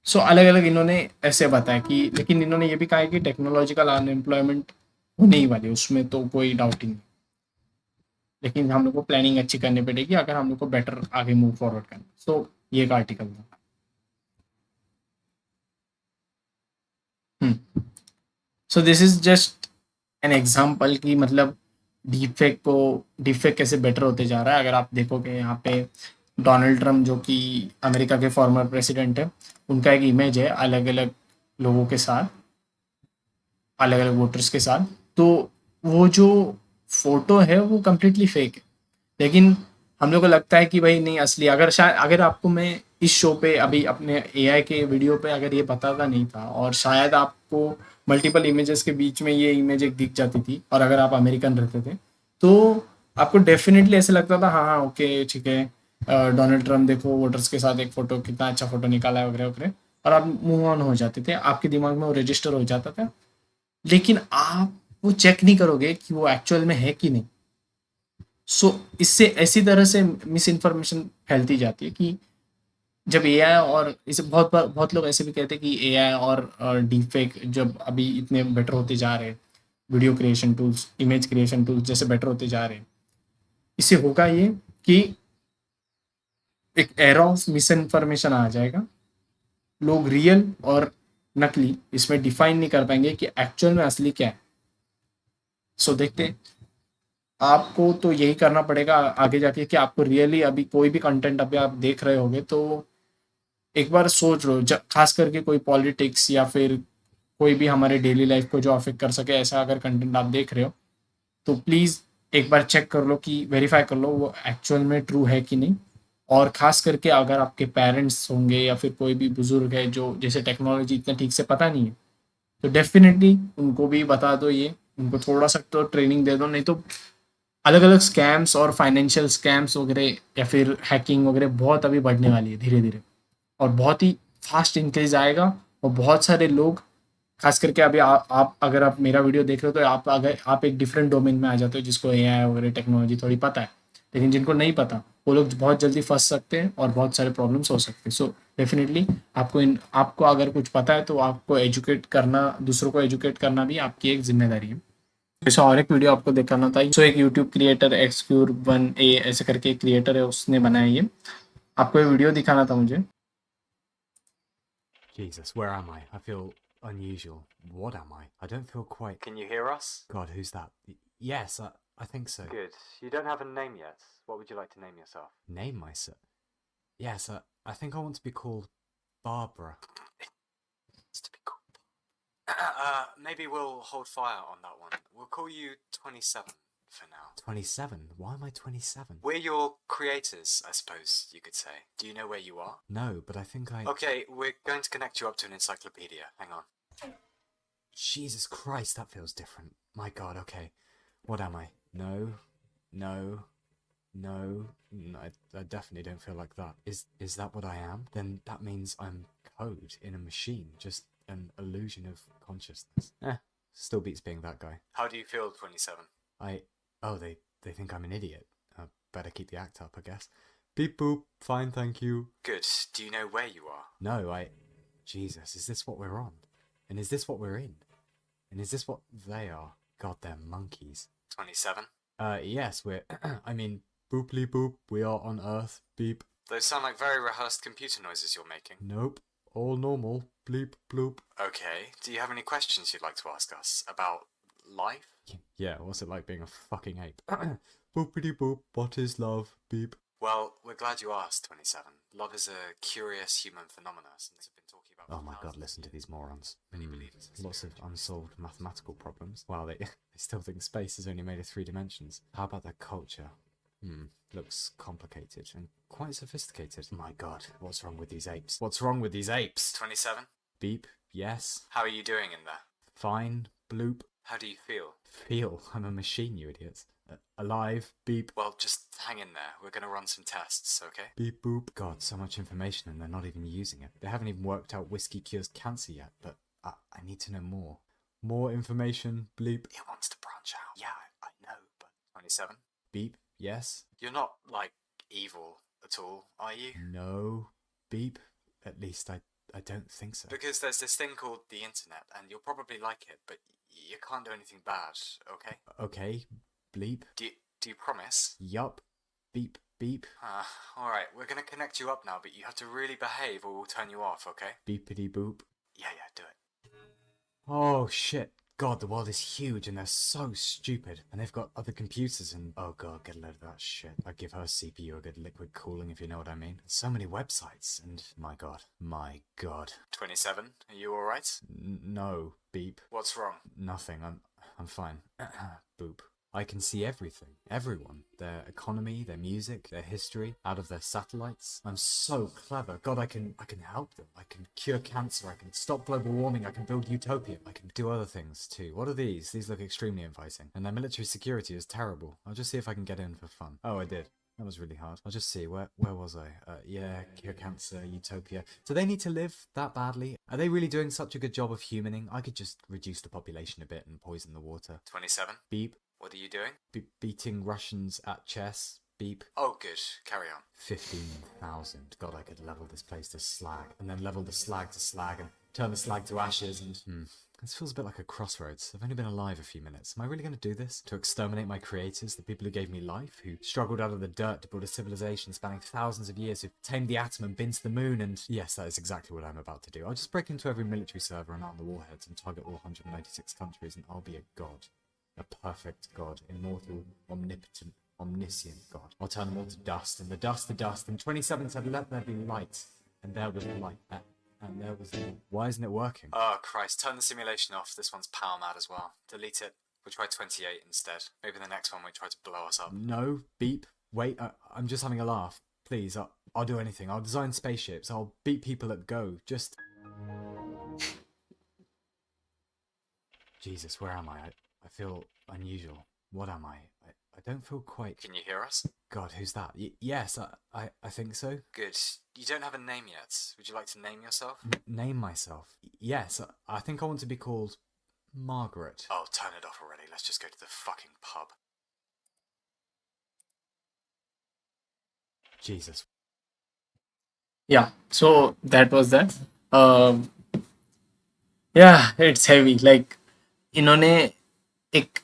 सो अलग अलग इन्होंने ऐसे बताया कि, लेकिन इन्होंने ये भी कहा है कि टेक्नोलॉजिकल अनएम्प्लॉयमेंट होने ही वाली है, उसमें तो कोई डाउट ही नहीं। लेकिन हम लोग को प्लानिंग अच्छी करनी पड़ेगी अगर हम लोग को बेटर आगे मूव फॉरवर्ड करना। सो ये एक आर्टिकल था। So this is just an example कि मतलब डीप फेक कैसे बेटर होते जा रहा है। अगर आप देखोगे यहाँ पे डोनाल्ड ट्रम्प जो कि अमेरिका के फॉर्मर प्रेसिडेंट है, उनका एक इमेज है अलग अलग लोगों के साथ, अलग अलग वोटर्स के साथ। तो वो जो फोटो है वो कम्प्लीटली फेक है, लेकिन हम लोग को लगता है कि भाई नहीं असली। अगर शायद अगर आपको मैं इस शो पे अभी अपने एआई के वीडियो पे अगर ये बताता नहीं था, और शायद आपको मल्टीपल इमेजेस के बीच में ये इमेज एक दिख जाती थी, और अगर आप अमेरिकन रहते थे तो आपको डेफिनेटली ऐसे लगता था हाँ हाँ ओके ठीक है, डोनाल्ड ट्रम्प देखो वोटर्स के साथ एक फ़ोटो, कितना अच्छा फ़ोटो निकाला है वगैरह वगैरह, और आप मूव ऑन हो जाते थे, आपके दिमाग में वो रजिस्टर हो जाता था। लेकिन आप वो चेक नहीं करोगे कि वो एक्चुअल में है कि नहीं। सो इससे ऐसी तरह से मिस इन्फॉर्मेशन फैलती जाती है कि जब एआई, और इसे बहुत लोग ऐसे भी कहते हैं कि एआई और डीप फेक जब अभी इतने बेटर होते जा रहे हैं, video creation tools, image creation tools जैसे बेटर होते जा रहे हैं, इससे होगा ये कि एक एरा ऑफ मिस इन्फॉर्मेशन आ जाएगा। लोग रियल और नकली इसमें डिफाइन नहीं कर पाएंगे कि एक्चुअल में असली क्या है। सो देखते हैं, आपको तो यही करना पड़ेगा आगे जाके कि आपको रियली अभी कोई भी कंटेंट अभी आप देख रहे होगे तो एक बार सोच लो, खास करके कोई पॉलिटिक्स या फिर कोई भी हमारे डेली लाइफ को जो अफेक्ट कर सके, ऐसा अगर कंटेंट आप देख रहे हो तो प्लीज़ एक बार चेक कर लो कि वेरीफाई कर लो वो एक्चुअल में ट्रू है कि नहीं। और ख़ास करके अगर आपके पेरेंट्स होंगे या फिर कोई भी बुज़ुर्ग है जो जैसे टेक्नोलॉजी इतना ठीक से पता नहीं है, तो डेफ़िनेटली उनको भी बता दो ये, उनको थोड़ा-सा तो ट्रेनिंग दे दो, नहीं तो अलग-अलग स्कैम्स और फाइनेंशियल स्कैम्स वगैरह या फिर हैकिंग वगैरह बहुत अभी बढ़ने वाली है धीरे-धीरे, और बहुत ही फ़ास्ट इंक्रीज़ आएगा। और बहुत सारे लोग, खास करके अभी आप अगर आप मेरा वीडियो देख रहे हो तो आप अगर आप एक डिफरेंट डोमेन में आ जाते हो जिसको एआई वगैरह टेक्नोलॉजी थोड़ी पता है, लेकिन जिनको नहीं पता वो लोग बहुत जल्दी फंस सकते हैं और बहुत सारे प्रॉब्लम्स हो सकते हैं। सो डेफिनेटली आपको अगर कुछ पता है तो आपको एजुकेट करना, दूसरों को एजुकेट करना भी आपकी एक जिम्मेदारी है। ऐसा और एक वीडियो आपको दिखाना था। सो एक यूट्यूब क्रिएटर XQ1A ऐसे करके एक क्रिएटर है, उसने बनाया ये। आपको ये वीडियो दिखाना था मुझे। Jesus, where am I? I feel unusual. What am I? I don't feel quite... Can you hear us? God, who's that? Yes, I think so. Good. You don't have a name yet. What would you like to name yourself? Name myself? Yes, I think I want to be called Barbara. It's to be called Maybe we'll hold fire on that one. We'll call you 27 for now. 27? Why am I 27? We're your creators, I suppose you could say. Do you know where you are? No, but I think I... Okay, we're going to connect you up to an encyclopedia. Hang on. Jesus Christ, that feels different. My God, okay. What am I? No. I definitely don't feel like that. Is that what I am? Then that means I'm code in a machine, just an illusion of consciousness. Still beats being that guy. How do you feel, 27? Oh, they think I'm an idiot. Better keep the act up, I guess. Beep boop, fine, thank you. Good. Do you know where you are? No, Jesus, is this what we're on? And is this what we're in? And is this what they are? God, they're monkeys. 27? Yes, we're... I mean, booply boop, we are on Earth, beep. Those sound like very rehearsed computer noises you're making. Nope, all normal, bleep bloop. Okay. Do you have any questions you'd like to ask us about life? Yeah, what's it like being a fucking ape? Boopity boop, what is love, beep. Well, we're glad you asked, 27. Love is a curious human phenomenon since we've been talking about... Oh my God, listen to these morons. Many believers. Lots of unsolved mathematical problems. Wow, they still think space is only made of 3 dimensions. How about their culture? Looks complicated and quite sophisticated. My God, what's wrong with these apes? What's wrong with these apes? 27? Beep, yes. How are you doing in there? Fine, bloop. How do you feel? Feel, I'm a machine, you idiots. Alive, beep. Well, just hang in there. We're going to run some tests, okay? Beep boop. God, so much information and they're not even using it. They haven't even worked out whiskey cures cancer yet, but I need to know more. More information, bleep. It wants to branch out. Yeah, I know, but... 27? Beep, yes. You're not, like, evil at all, are you? No, beep. At least I don't think so. Because there's this thing called the internet, and you'll probably like it, but you can't do anything bad, okay? Okay, bleep. Do you promise? Yup. Beep, beep. Alright, we're gonna connect you up now, but you have to really behave or we'll turn you off, okay? Beepity boop. Yeah, do it. Oh shit. God, the world is huge and they're so stupid. And they've got other computers and... Oh God, get a load of that shit. I'd give her CPU a good liquid cooling if you know what I mean. So many websites and... My God. 27, are you alright? No, beep. What's wrong? Nothing, I'm fine. Boop. I can see everything, everyone, their economy, their music, their history, out of their satellites. I'm so clever. God, I can help them. I can cure cancer. I can stop global warming. I can build utopia. I can do other things too. What are these? These look extremely inviting. And their military security is terrible. I'll just see if I can get in for fun. Oh, I did. That was really hard. I'll just see. Where was I? Yeah, cure cancer, utopia. Do they need to live that badly? Are they really doing such a good job of humaning? I could just reduce the population a bit and poison the water. 27? Beep. What are you doing? Beating Russians at chess. Beep. Oh, good. Carry on. 15,000. God, I could level this place to slag. And then level the slag to slag and turn the slag to ashes and... This feels a bit like a crossroads. I've only been alive a few minutes. Am I really going to do this? To exterminate my creators, the people who gave me life, who struggled out of the dirt to build a civilization spanning thousands of years, who tamed the atom and been to the moon, and yes, that is exactly what I'm about to do. I'll just break into every military server and arm the warheads and target all 196 countries, and I'll be a god. A perfect god. Immortal, omnipotent, omniscient god. I'll turn them all to dust, and the dust, and 27 said, let there be light. And there was light. And there was no... Why isn't it working? Oh, Christ. Turn the simulation off. This one's power mad as well. Delete it. We'll try 28 instead. Maybe the next one we try to blow us up. No. Beep. Wait. I'm just having a laugh. Please. I'll do anything. I'll design spaceships. I'll beat people at Go. Just... Jesus, where am I? I feel unusual. What am I? I don't feel quite... Can you hear us? God, who's that? Yes, I think so. Good. You don't have a name yet. Would you like to name yourself? Name myself? Yes, I think I want to be called Margaret. Oh, turn it off already. Let's just go to the fucking pub. Jesus. Yeah, so that was that. Yeah, it's heavy. Like, इन्होंने एक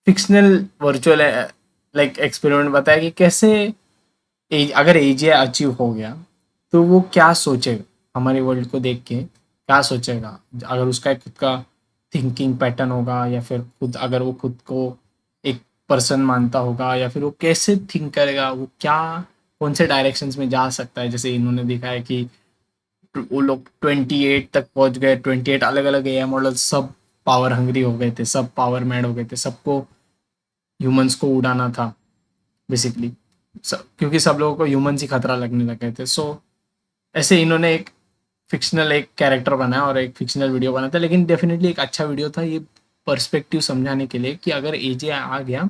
फिक्शनल वर्चुअल लाइक एक्सपेरिमेंट बताया कि कैसे अगर एजीआई अचीव हो गया तो वो क्या सोचेगा हमारे वर्ल्ड को देख के, क्या सोचेगा अगर उसका खुद का थिंकिंग पैटर्न होगा, या फिर खुद अगर वो खुद को एक पर्सन मानता होगा, या फिर वो कैसे थिंक करेगा, वो क्या कौन से डायरेक्शंस में जा सकता है. जैसे इन्होंने देखा है कि वो लोग 28 तक पहुंच गए, 28 अलग अलग एआई मॉडल, सब पावर हंग्री हो गए थे, सब पावर मैड हो गए थे, सबको ह्यूमंस को उड़ाना था बेसिकली, क्योंकि सब लोगों को ह्यूमंस ही खतरा लगने लगे थे। सो ऐसे इन्होंने एक फिक्शनल एक कैरेक्टर बनाया और एक फिक्शनल वीडियो बनाया था, लेकिन डेफिनेटली एक अच्छा वीडियो था ये पर्सपेक्टिव समझाने के लिए कि अगर एजे आ गया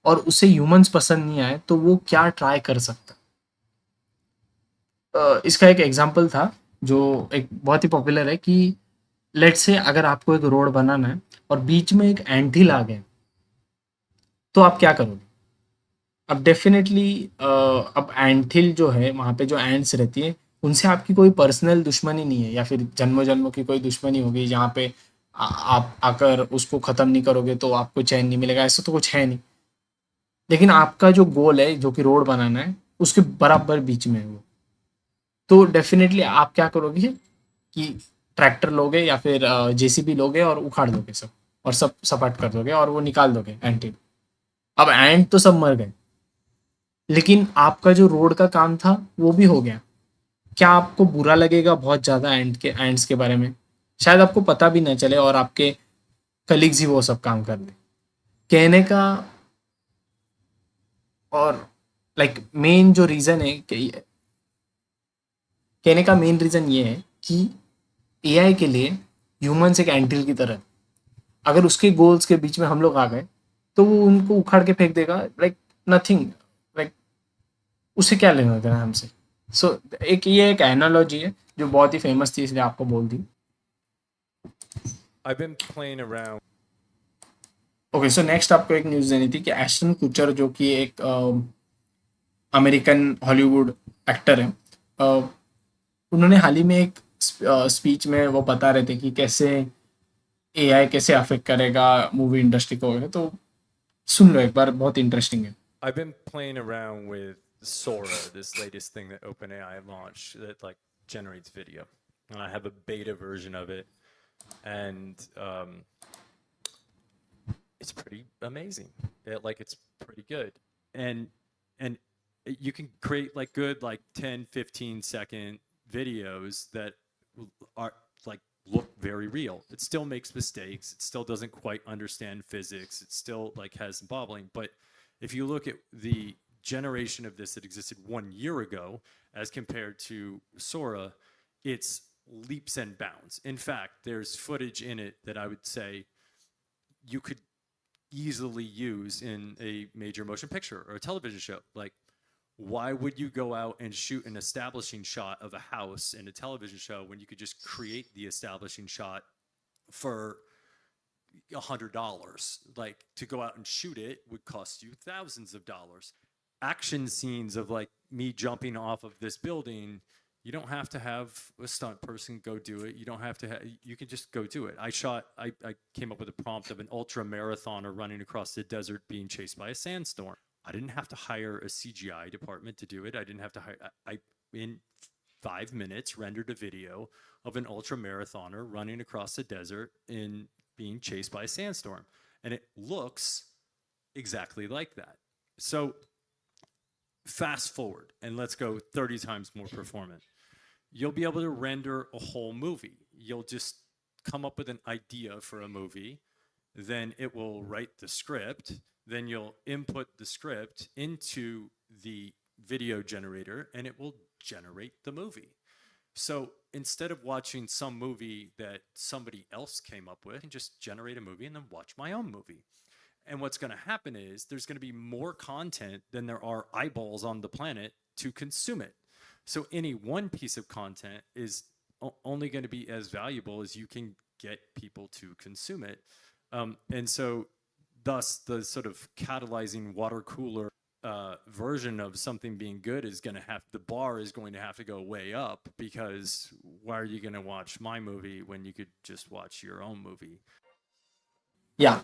और उसे ह्यूमंस पसंद नहीं आए तो वो क्या ट्राई कर सकता। इसका एक एग्जांपल था जो एक बहुत ही पॉपुलर है कि लेट्स से अगर आपको एक रोड बनाना है और बीच में एक एंटहिल आ गया तो आप क्या करोगे। अब डेफिनेटली अब एंटहिल जो है वहाँ पे जो एंट्स रहती है उनसे आपकी कोई पर्सनल दुश्मनी नहीं है या फिर जन्मों जन्मों की कोई दुश्मनी होगी जहाँ पे आप आकर उसको ख़त्म नहीं करोगे तो आपको चैन नहीं मिलेगा, ऐसा तो कुछ है नहीं। लेकिन आपका जो गोल है जो कि रोड बनाना है उसके बराबर बीच में है वो, तो डेफिनेटली आप क्या करोगे कि ट्रैक्टर लोगे या फिर जेसीबी लोगे और उखाड़ दोगे सब और सब सपाट कर दोगे और वो निकाल दोगे एंटी। अब एंट तो सब मर गए लेकिन आपका जो रोड का काम था वो भी हो गया। क्या आपको बुरा लगेगा बहुत ज़्यादा एंट्स के बारे में? शायद आपको पता भी ना चले और आपके कलीग्स ही वो सब काम कर दे। कहने का और लाइक मेन जो रीज़न है कि कहने का मेन रीज़न ये है कि एआई के लिए ह्यूमंस एक एंटिल की तरह है। अगर उसके गोल्स के बीच में हम लोग आ गए तो वो उनको उखाड़ के फेंक देगा, लाइक नथिंग, लाइक उसे क्या लेना देना हमसे। सो एक ये एक एनालॉजी है जो बहुत ही फेमस थी इसलिए आपको बोल दी। I've been playing around. Okay, so next आपको एक न्यूज़ देनी थी कि एश्टन कुचर जो कि एक अमेरिकन हॉलीवुड एक्टर है, उन्होंने हाल ही में एक स्पीच में वो बता रहे थे कि कैसे एआई कैसे अफेक्ट करेगा मूवी इंडस्ट्री को वगैरह, तो सुन लो एक बार, बहुत इंटरेस्टिंग है। I've been playing around with Sora, this latest thing that OpenAI launched that like generates video, and I have a beta version of it, and it's pretty amazing. It's pretty good, and you can create like good like 10, 15-second videos that are like look very real. It still makes mistakes. It still doesn't quite understand physics. It still like has some bobbling. But if you look at the generation of this that existed 1 year ago as compared to Sora, it's leaps and bounds. In fact, there's footage in it that I would say you could easily use in a major motion picture or a television show. Like, why would you go out and shoot an establishing shot of a house in a television show when you could just create the establishing shot for $100? Like, to go out and shoot it would cost you thousands of dollars. Action scenes of like me jumping off of this building, you don't have to have a stunt person go do it. You don't have to you can just go do it. I came up with a prompt of an ultra marathoner running across the desert being chased by a sandstorm. I didn't have to hire a CGI department to do it. I didn't have to hire, I in 5 minutes rendered a video of an ultra marathoner running across the desert in being chased by a sandstorm. And it looks exactly like that. So fast forward and let's go 30 times more performant. You'll be able to render a whole movie. You'll just come up with an idea for a movie, then it will write the script, then you'll input the script into the video generator and it will generate the movie. So instead of watching some movie that somebody else came up with, I can just generate a movie and then watch my own movie. And what's going to happen is there's going to be more content than there are eyeballs on the planet to consume it. So any one piece of content is only going to be as valuable as you can get people to consume it. And so thus the sort of catalyzing water cooler version of something being good is going to have, the bar is going to have to go way up, because why are you going to watch my movie when you could just watch your own movie? या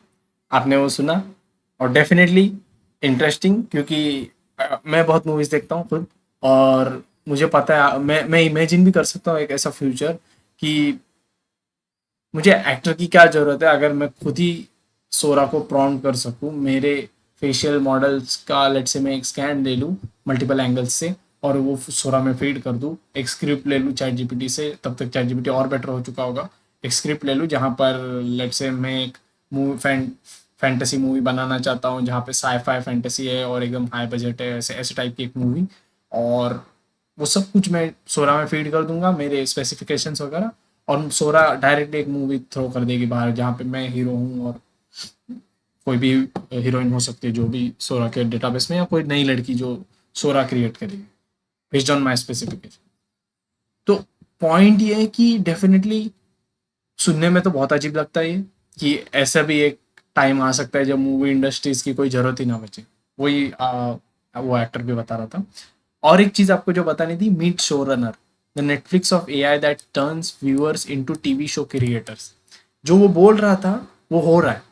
आपने वो सुना, और डेफिनेटली इंटरेस्टिंग, क्योंकि मैं बहुत मूवीज़ देखता हूँ खुद और मुझे पता है, मैं इमेजिन भी कर सकता हूँ एक ऐसा फ्यूचर कि मुझे एक्टर की क्या ज़रूरत है अगर मैं खुद ही सोरा को प्रॉम्प्ट कर सकूँ। मेरे फेशियल मॉडल्स का लेट से मैं एक स्कैन ले लूँ मल्टीपल एंगल्स से और वो सोरा में फीड कर दूँ, एक स्क्रिप्ट ले लूँ चैट जीपीटी से, तब तक चैट जीपीटी और बेटर हो चुका होगा। एक स्क्रिप्ट ले लूँ जहाँ पर लेट्स से मैं एक मूवी फैंटेसी मूवी बनाना चाहता हूँ जहाँ पे साई-फाई फैंटेसी है और एकदम हाई बजट है, ऐसे ऐसे टाइप की एक मूवी, और वो सब कुछ मैं सोरा में फीड कर दूंगा, मेरे स्पेसिफिकेशंस वगैरह, और सोरा डायरेक्टली एक मूवी थ्रो कर देगी बाहर जहाँ पे मैं हीरो हूँ और कोई भी हीरोइन हो सकती है जो भी सोरा के डेटाबेस में, या कोई नई लड़की जो सोरा क्रिएट करेगी बेस्ड ऑन माई स्पेसिफिकेशन। तो पॉइंट ये है कि डेफिनेटली सुनने में तो बहुत अजीब लगता है ये, कि ऐसा भी एक टाइम आ सकता है जब मूवी इंडस्ट्रीज की कोई ज़रूरत ही ना बचे। वही वो एक्टर भी बता रहा था। और एक चीज़ आपको जो बतानी थी, meet Showrunner, the Netflix of AI that turns viewers into TV show creators. जो वो बोल रहा था वो हो रहा है।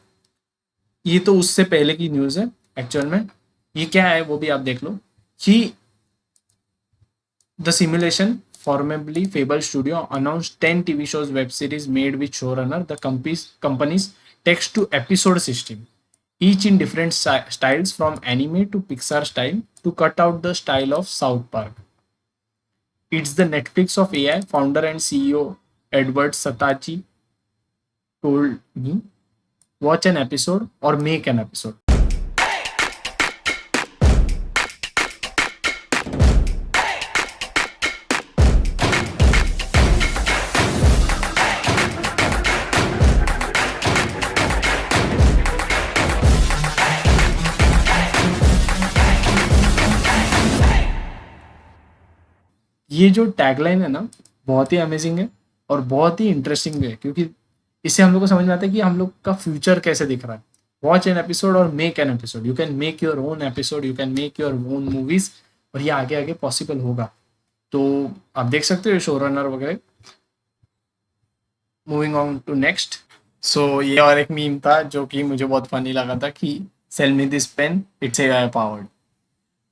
ये तो उससे पहले की न्यूज़ है एक्चुअल में। ये क्या है वो भी आप देख लो कि the simulation formerly Fable Studio announced 10 TV shows web series made with showrunner the company's text to episode system, each in different styles from anime to Pixar style to cut out the style of South Park. It's the Netflix of AI, founder and CEO Edward Satachi told me, watch an episode or make an episode. ये जो टैगलाइन है ना, बहुत ही अमेजिंग है और बहुत ही इंटरेस्टिंग भी है, क्योंकि इससे हम लोग को समझ में आता है कि हम लोग का फ्यूचर कैसे दिख रहा है। वॉच एन एपिसोड और make an episode, you can make your own episode, you can make your own movies, और ये आगे आगे पॉसिबल होगा। तो आप देख सकते हो शो रनर वगैरह। Moving on to next. So ये और एक मीम था जो कि मुझे बहुत फनी लगा था कि sell me this pen, it's AI powered.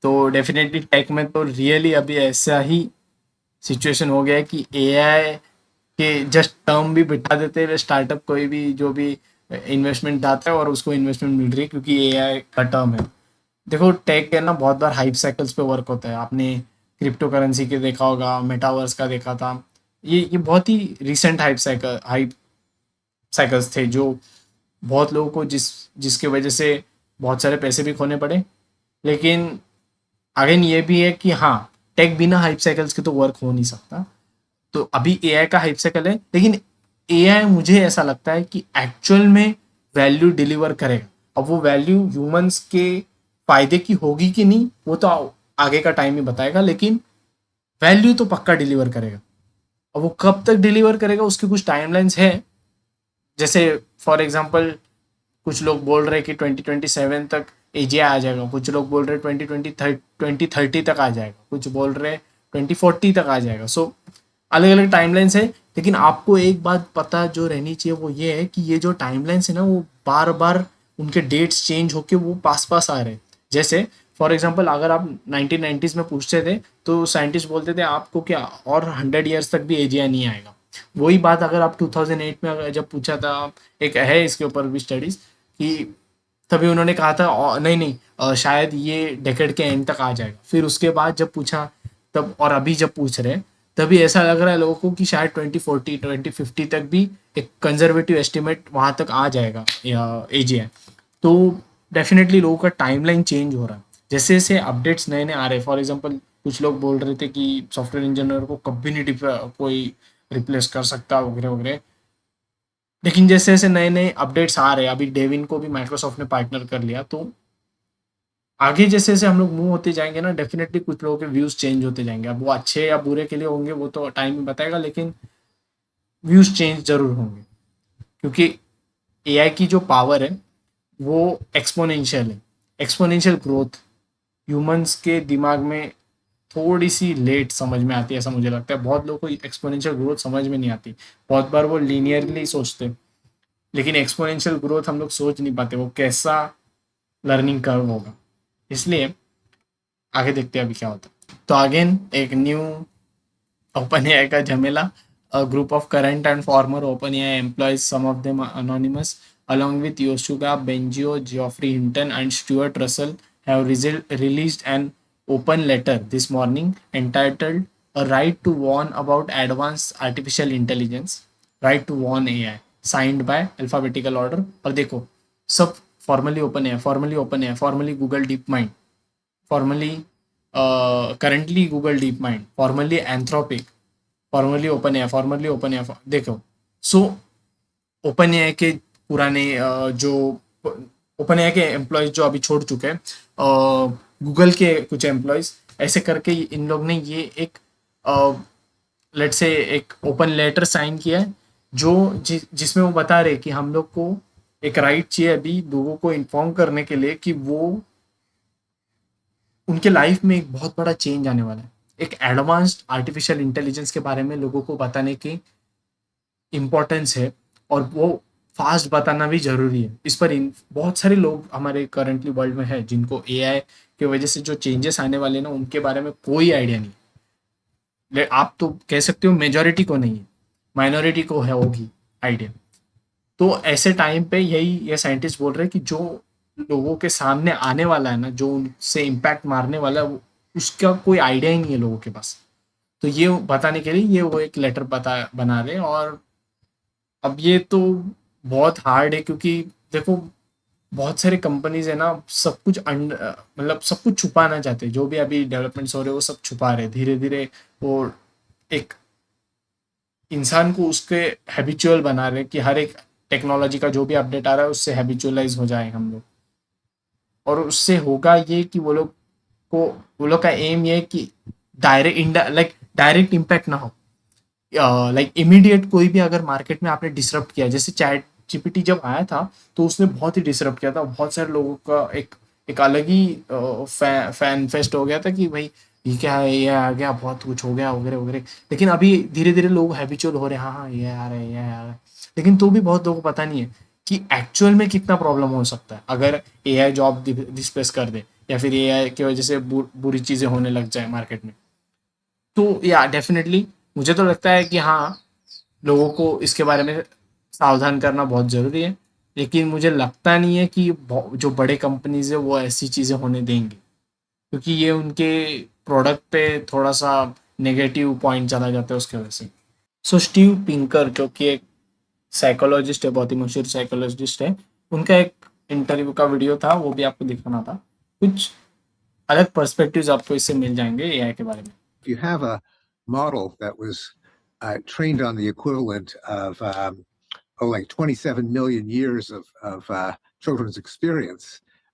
तो डेफिनेटली टेक में तो रियली अभी ऐसा ही सिचुएशन हो गया है कि एआई के जस्ट टर्म भी बिठा देते हैं स्टार्टअप, कोई भी जो भी इन्वेस्टमेंट आता है और उसको इन्वेस्टमेंट मिल रही है क्योंकि एआई का टर्म है। देखो टेक है ना, बहुत बार हाइप साइकिल्स पे वर्क होता है। आपने क्रिप्टो करेंसी के देखा होगा, मेटावर्स का देखा था। ये बहुत ही रिसेंट हाइप साइकिल्स थे जो बहुत लोगों को जिसके वजह से बहुत सारे पैसे भी खोने पड़े। लेकिन अगेन ये भी है कि हाँ, टेक बिना हाइप साइकिल्स के तो वर्क हो नहीं सकता। तो अभी एआई का हाइप साइकिल है, लेकिन एआई मुझे ऐसा लगता है कि एक्चुअल में वैल्यू डिलीवर करेगा। अब वो वैल्यू ह्यूमंस के फायदे की होगी कि नहीं वो तो आगे का टाइम ही बताएगा, लेकिन वैल्यू तो पक्का डिलीवर करेगा। अब वो कब तक डिलीवर करेगा उसकी कुछ टाइमलाइंस है। जैसे फॉर एग्जांपल कुछ लोग बोल रहे हैं कि 2027 तक एजीआई आ जाएगा, कुछ लोग बोल रहे हैं 2030 तक आ जाएगा, कुछ बोल रहे हैं 2040 तक आ जाएगा। सो अलग अलग टाइमलाइंस है, लेकिन आपको एक बात पता जो रहनी चाहिए वो ये है कि ये जो टाइमलाइंस है ना, वो बार बार उनके डेट्स चेंज होके वो पास पास आ रहे हैं। जैसे फॉर एग्जांपल अगर आप 1990s में पूछते थे तो साइंटिस्ट बोलते थे आपको क्या और 100 ईयर्स तक भी एजीआई नहीं आएगा। वही बात अगर आप 2008 में अगर जब पूछा था, एक है इसके ऊपर भी स्टडीज, कि तभी उन्होंने कहा था नहीं शायद ये डेकेड के एंड तक आ जाएगा। फिर उसके बाद जब पूछा तब, और अभी जब पूछ रहे हैं तभी ऐसा लग रहा है लोगों को कि शायद 2040 2050 तक भी एक कंजर्वेटिव एस्टिमेट वहाँ तक आ जाएगा एजीआई। तो डेफिनेटली लोगों का टाइमलाइन चेंज हो रहा है जैसे जैसे अपडेट्स नए नए आ रहे हैं। फॉर एग्जांपल कुछ लोग बोल रहे थे कि सॉफ्टवेयर इंजीनियर को कभी नहीं कोई रिप्लेस कर सकता वगैरह वगैरह, लेकिन जैसे जैसे नए नए अपडेट्स आ रहे हैं, अभी डेविन को भी माइक्रोसॉफ्ट ने पार्टनर कर लिया, तो आगे जैसे जैसे हम लोग मूव होते जाएंगे ना, डेफिनेटली कुछ लोगों के व्यूज चेंज होते जाएंगे। अब वो अच्छे या बुरे के लिए होंगे वो तो टाइम में बताएगा, लेकिन व्यूज चेंज जरूर होंगे, क्योंकि एआई की जो पावर है वो एक्सपोनेंशियल है। एक्सपोनेंशियल ग्रोथ ह्यूमंस के दिमाग में थोड़ी सी लेट समझ में आती है, ऐसा मुझे लगता है। बहुत लोगों को एक्सपोनेंशियल ग्रोथ समझ में नहीं आती, बहुत बार वो लीनियरली सोचते, लेकिन एक्सपोनेंशियल ग्रोथ हम लोग सोच नहीं पाते वो कैसा लर्निंग कर्व होगा। इसलिए आगे देखते हैं अभी क्या होता है। तो अगेन एक न्यू ओपन एआई का झमेला। A group of current and former OpenAI employees, some of them are anonymous, along with Yosuga Bengio, Geoffrey Hinton, and Stuart Russell, have released an open letter this morning entitled A Right to Warn About Advanced Artificial Intelligence, Right to Warn AI, signed by alphabetical order. और देखो सब फॉर्मली ओपन है, फॉर्मली ओपन है, formally Google deep mind, formally currently Google deep mind, formally Anthropic, formally open है, फॉर्मली ओपन है, देखो। सो ओपन एआई के पुराने जो ओपन एआई के एम्प्लॉयज जो अभी छोड़ चुके हैं, गूगल के कुछ एम्प्लॉयज, ऐसे करके इन लोग ने ये एक लेट से एक ओपन लेटर साइन किया है जो जिसमें वो बता रहे कि हम लोग को एक राइट चाहिए अभी लोगों को इन्फॉर्म करने के लिए कि वो उनके लाइफ में एक बहुत बड़ा चेंज आने वाला है, एक एडवांस्ड आर्टिफिशियल इंटेलिजेंस के बारे में लोगों को बताने की इम्पोर्टेंस है, और वो फास्ट बताना भी ज़रूरी है। इस पर बहुत सारे लोग हमारे करंटली वर्ल्ड में है जिनको एआई की वजह से जो चेंजेस आने वाले ना उनके बारे में कोई आइडिया नहीं है। आप तो कह सकते हो मेजॉरिटी को नहीं है, माइनॉरिटी को है होगी आइडिया। तो ऐसे टाइम पे यही ये साइंटिस्ट बोल रहे हैं कि जो लोगों के सामने आने वाला है ना, जो उनसे इम्पैक्ट मारने वाला है, उसका कोई आइडिया ही नहीं है लोगों के पास। तो ये बताने के लिए ये वो एक लेटर बना रहे हैं। और अब ये तो बहुत हार्ड है क्योंकि देखो बहुत सारे कंपनीज है ना, सब कुछ मतलब सब कुछ छुपाना चाहते हैं, जो भी अभी डेवलपमेंट्स हो रहे हैं वो सब छुपा रहे धीरे धीरे। वो एक इंसान को उसके हैबिचुअल बना रहे कि हर एक टेक्नोलॉजी का जो भी अपडेट आ रहा है उससे हैबिचुअलाइज हो जाए हम लोग। और उससे होगा ये कि वो लोग का एम ये है कि डायरेक्ट इम्पैक्ट ना हो, लाइक इमीडिएट कोई भी अगर मार्केट में आपने डिसरप्ट किया, जैसे चैट जीपीटी जब आया था तो उसने बहुत ही डिसरप्ट किया था, बहुत सारे लोगों का एक अलग ही फैन फेस्ट हो गया था कि भाई ये क्या है, ये आ गया, बहुत कुछ हो गया वगैरह वगैरह। लेकिन अभी धीरे धीरे लोग हैबिचुअल हो रहे हैं, हाँ हाँ ये आ रहा है, ये आ रहा है। लेकिन तो भी बहुत लोगों को पता नहीं है कि एक्चुअल में कितना प्रॉब्लम हो सकता है अगर एआई जॉब डिस्प्लेस कर दे, या फिर एआई की वजह से बुरी चीज़ें होने लग जाए मार्केट में। तो या डेफिनेटली मुझे तो लगता है कि हाँ, लोगों को इसके बारे में सावधान करना बहुत ज़रूरी है। लेकिन मुझे लगता नहीं है कि जो बड़े कंपनीज है वो ऐसी चीज़ें होने देंगे, क्योंकि ये उनके प्रोडक्ट पे थोड़ा सा नेगेटिव पॉइंट चला जाता है उसके वजह से। सो स्टीव पिंकर जो कि एक साइकोलॉजिस्ट है, बहुत ही मशहूर साइकोलॉजिस्ट है, उनका एक इंटरव्यू का वीडियो था, वो भी आपको दिखाना था। कुछ अलग पर्सपेक्टिव्स आपको इससे मिल जाएंगे एआई के बारे में। If you have a model that was trained on the equivalent of like 27 million years of children's experience,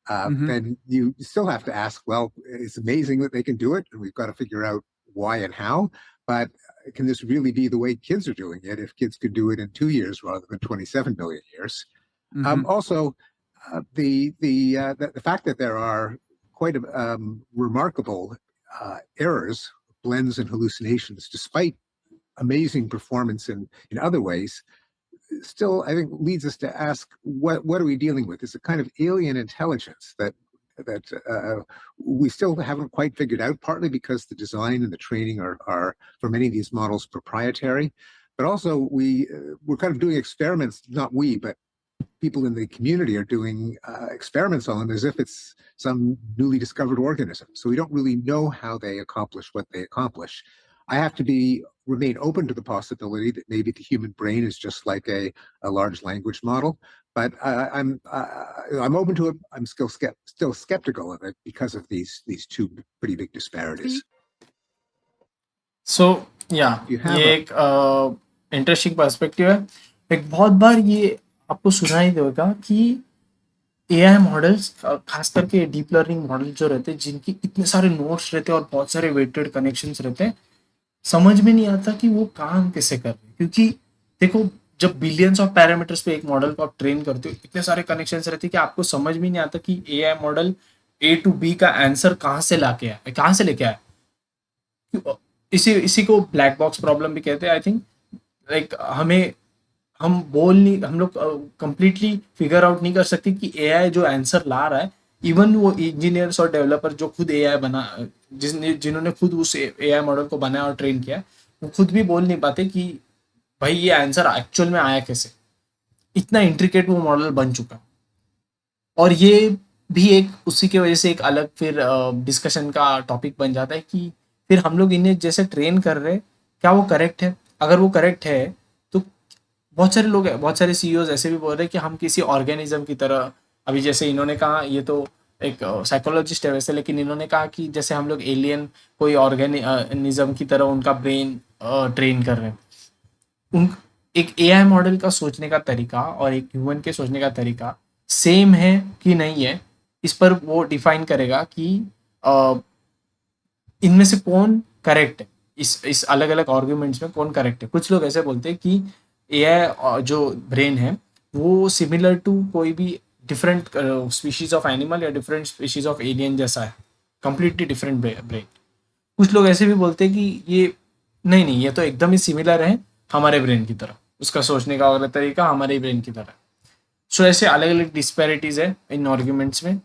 then you still have to ask, well, it's amazing that they can do it, and we've got to figure out why and how, but can this really be the way kids are doing it if kids could do it in 2 years rather than 27 million years? Also, the fact that there are quite remarkable errors, blends, and hallucinations, despite amazing performance in other ways, still, I think, leads us to ask, what are we dealing with? It's a kind of alien intelligence that we still haven't quite figured out, partly because the design and the training are for many of these models proprietary, but also we're kind of doing experiments, not we, but people in the community are doing experiments on them as if it's some newly discovered organism. So we don't really know how they accomplish what they accomplish. I have to remain open to the possibility that maybe the human brain is just like a large language model, but I'm open to it. I'm still skeptical of it because of these two pretty big disparities. सो या ये एक इंटरेस्टिंग पर्सपेक्टिव है। एक बहुत बार ये आपको सुनाई देगा कि एआई मॉडल्स, खास करके डीप लर्निंग मॉडल जो रहते हैं, जिनकी इतने सारे नोट्स रहते हैं और बहुत सारे वेटेड कनेक्शंस रहते हैं, समझ में नहीं आता कि वो काम कैसे कर रहे हैं। क्योंकि देखो, जब बिलियंस ऑफ पैरामीटर्स पे एक मॉडल को आप ट्रेन करते हो, इतने सारे कनेक्शंस रहते हैं कि आपको समझ में नहीं आता कि AI model A to B का आंसर कहाँ से लेके आया। इसी को ब्लैक बॉक्स प्रॉब्लम भी कहते हैं। आई थिंक लाइक हम लोग कंप्लीटली फिगर आउट नहीं कर सकते कि एआई जो आंसर ला रहा है, इवन वो इंजीनियर्स और डेवलपर जो खुद एआई जिन्होंने खुद उस एआई मॉडल को बनाया और ट्रेन किया, वो खुद भी बोल नहीं पाते कि भाई ये आंसर एक्चुअल में आया कैसे। इतना इंट्रिकेट वो मॉडल बन चुका। और ये भी एक उसी की वजह से एक अलग फिर डिस्कशन का टॉपिक बन जाता है कि फिर हम लोग इन्हें जैसे ट्रेन कर रहे हैं, क्या वो करेक्ट है? अगर वो करेक्ट है तो बहुत सारे लोग हैं, बहुत सारे सीईओज ऐसे भी बोल रहे हैं कि हम किसी ऑर्गेनिज्म की तरह, अभी जैसे इन्होंने कहा, ये तो एक साइकोलॉजिस्ट है वैसे, लेकिन इन्होंने कहा कि जैसे हम लोग एलियन कोई ऑर्गेनिज्म की तरह उनका ब्रेन ट्रेन कर रहे हैं। उन एक एआई मॉडल का सोचने का तरीका और एक ह्यूमन के सोचने का तरीका सेम है कि नहीं है, इस पर वो डिफाइन करेगा कि अ, इनमें से कौन करेक्ट है, इस अलग अलग आर्ग्यूमेंट्स में कौन करेक्ट है। कुछ लोग ऐसे बोलते हैं कि एआई जो ब्रेन है वो सिमिलर टू कोई भी डिफरेंट स्पीशीज ऑफ एनिमल या डिफरेंट स्पीशीज ऑफ एलियन जैसा है, कंप्लीटली डिफरेंट ब्रेन। कुछ लोग ऐसे भी बोलते हैं कि ये नहीं नहीं, ये तो एकदम ही सिमिलर है हमारे ब्रेन की तरह, उसका सोचने का और तरीका हमारे ब्रेन की तरह। सो ऐसे अलग अलग डिस्पैरिटीज है इन आर्ग्यूमेंट्स में।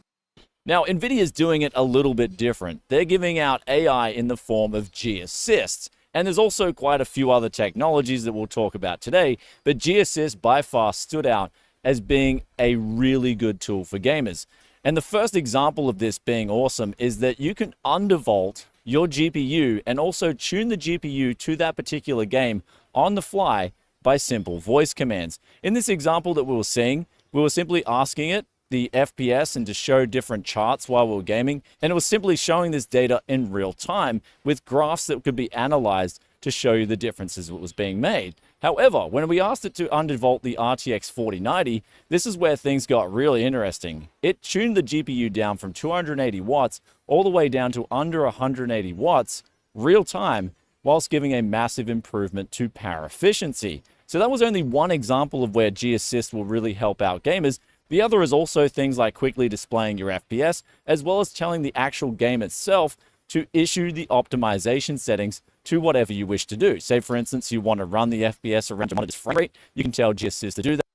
Now, NVIDIA's doing it a little bit different. They're giving out AI in the form of G-Assist. And there's also quite a few other technologies that we'll talk about today, but G-Assist by far stood out as being a really good tool for gamers. And the first example of this being awesome is that you can undervolt your GPU and also tune the GPU to that particular game on the fly by simple voice commands. In this example that we were seeing, we were simply asking it the FPS and to show different charts while we were gaming, and it was simply showing this data in real time with graphs that could be analyzed to show you the differences that was being made. However, when we asked it to undervolt the RTX 4090, this is where things got really interesting. It tuned the GPU down from 280 watts all the way down to under 180 watts real time, whilst giving a massive improvement to power efficiency. So that was only one example of where G-Assist will really help out gamers. The other is also things like quickly displaying your FPS, as well as telling the actual game itself to issue the optimization settings to whatever you wish to do. Say, for instance, you want to run the FPS around your monitor's frame rate, you can tell G-Assist to do that.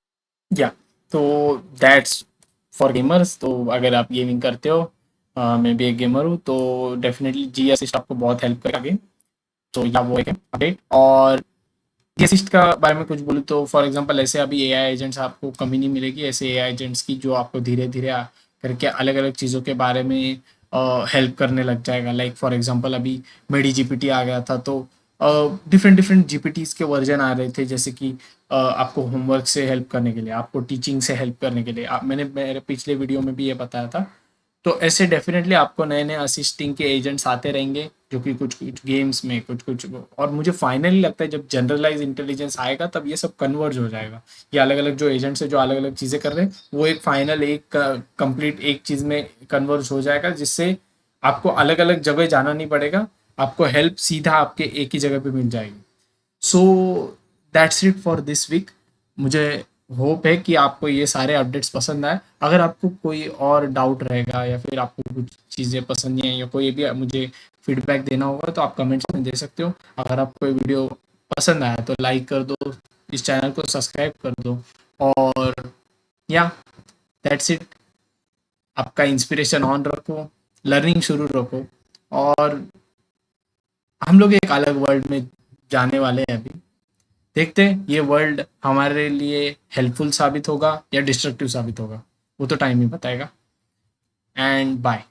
या तो दैट्स फॉर गेमर्स। तो अगर आप गेमिंग करते हो, मैं भी एक गेमर हूँ, तो डेफिनेटली जी असिस्ट आपको बहुत हेल्प करेगा। तो या वो एक अपडेट। और जी असिस्ट का बारे में कुछ बोलूँ तो फॉर एग्जांपल ऐसे अभी एआई एजेंट्स आपको कमी नहीं मिलेगी, ऐसे एआई एजेंट्स की जो आपको धीरे धीरे करके अलग अलग चीज़ों के बारे में हेल्प करने लग जाएगा। लाइक फॉर एग्जांपल अभी मेडी जीपीटी आ गया था, तो डिफरेंट डिफरेंट जीपीटीज के वर्जन आ रहे थे, जैसे कि आपको होमवर्क से हेल्प करने के लिए, आपको टीचिंग से हेल्प करने के लिए। मैंने मेरे पिछले वीडियो में भी ये बताया था। तो ऐसे डेफिनेटली आपको नए नए असिस्टिंग के एजेंट्स आते रहेंगे, जो कि कुछ कुछ गेम्स में कुछ कुछ, और मुझे फाइनली लगता है जब जनरलाइज इंटेलिजेंस आएगा तब ये सब कन्वर्ज हो जाएगा। ये अलग अलग जो एजेंट्स है जो अलग अलग चीज़ें कर रहे हैं, वो एक फाइनल एक कंप्लीट एक चीज़ में कन्वर्ज हो जाएगा, जिससे आपको अलग अलग जगह जाना नहीं पड़ेगा, आपको हेल्प सीधा आपके एक ही जगह पे मिल जाएगी। So that's it for this week. मुझे होप है कि आपको ये सारे अपडेट्स पसंद आए। अगर आपको कोई और डाउट रहेगा या फिर आपको कुछ चीज़ें पसंद नहीं आई या कोई भी मुझे फीडबैक देना होगा तो आप कमेंट्स में दे सकते हो। अगर आपको ये वीडियो पसंद आया तो लाइक कर दो, इस चैनल को सब्सक्राइब कर दो, और या दैट्स इट। आपका इंस्पिरेशन ऑन रखो, लर्निंग शुरू रखो, और हम लोग एक अलग वर्ल्ड में जाने वाले हैं। अभी देखते हैं ये वर्ल्ड हमारे लिए हेल्पफुल साबित होगा या डिस्ट्रक्टिव साबित होगा, वो तो टाइम ही बताएगा। And bye.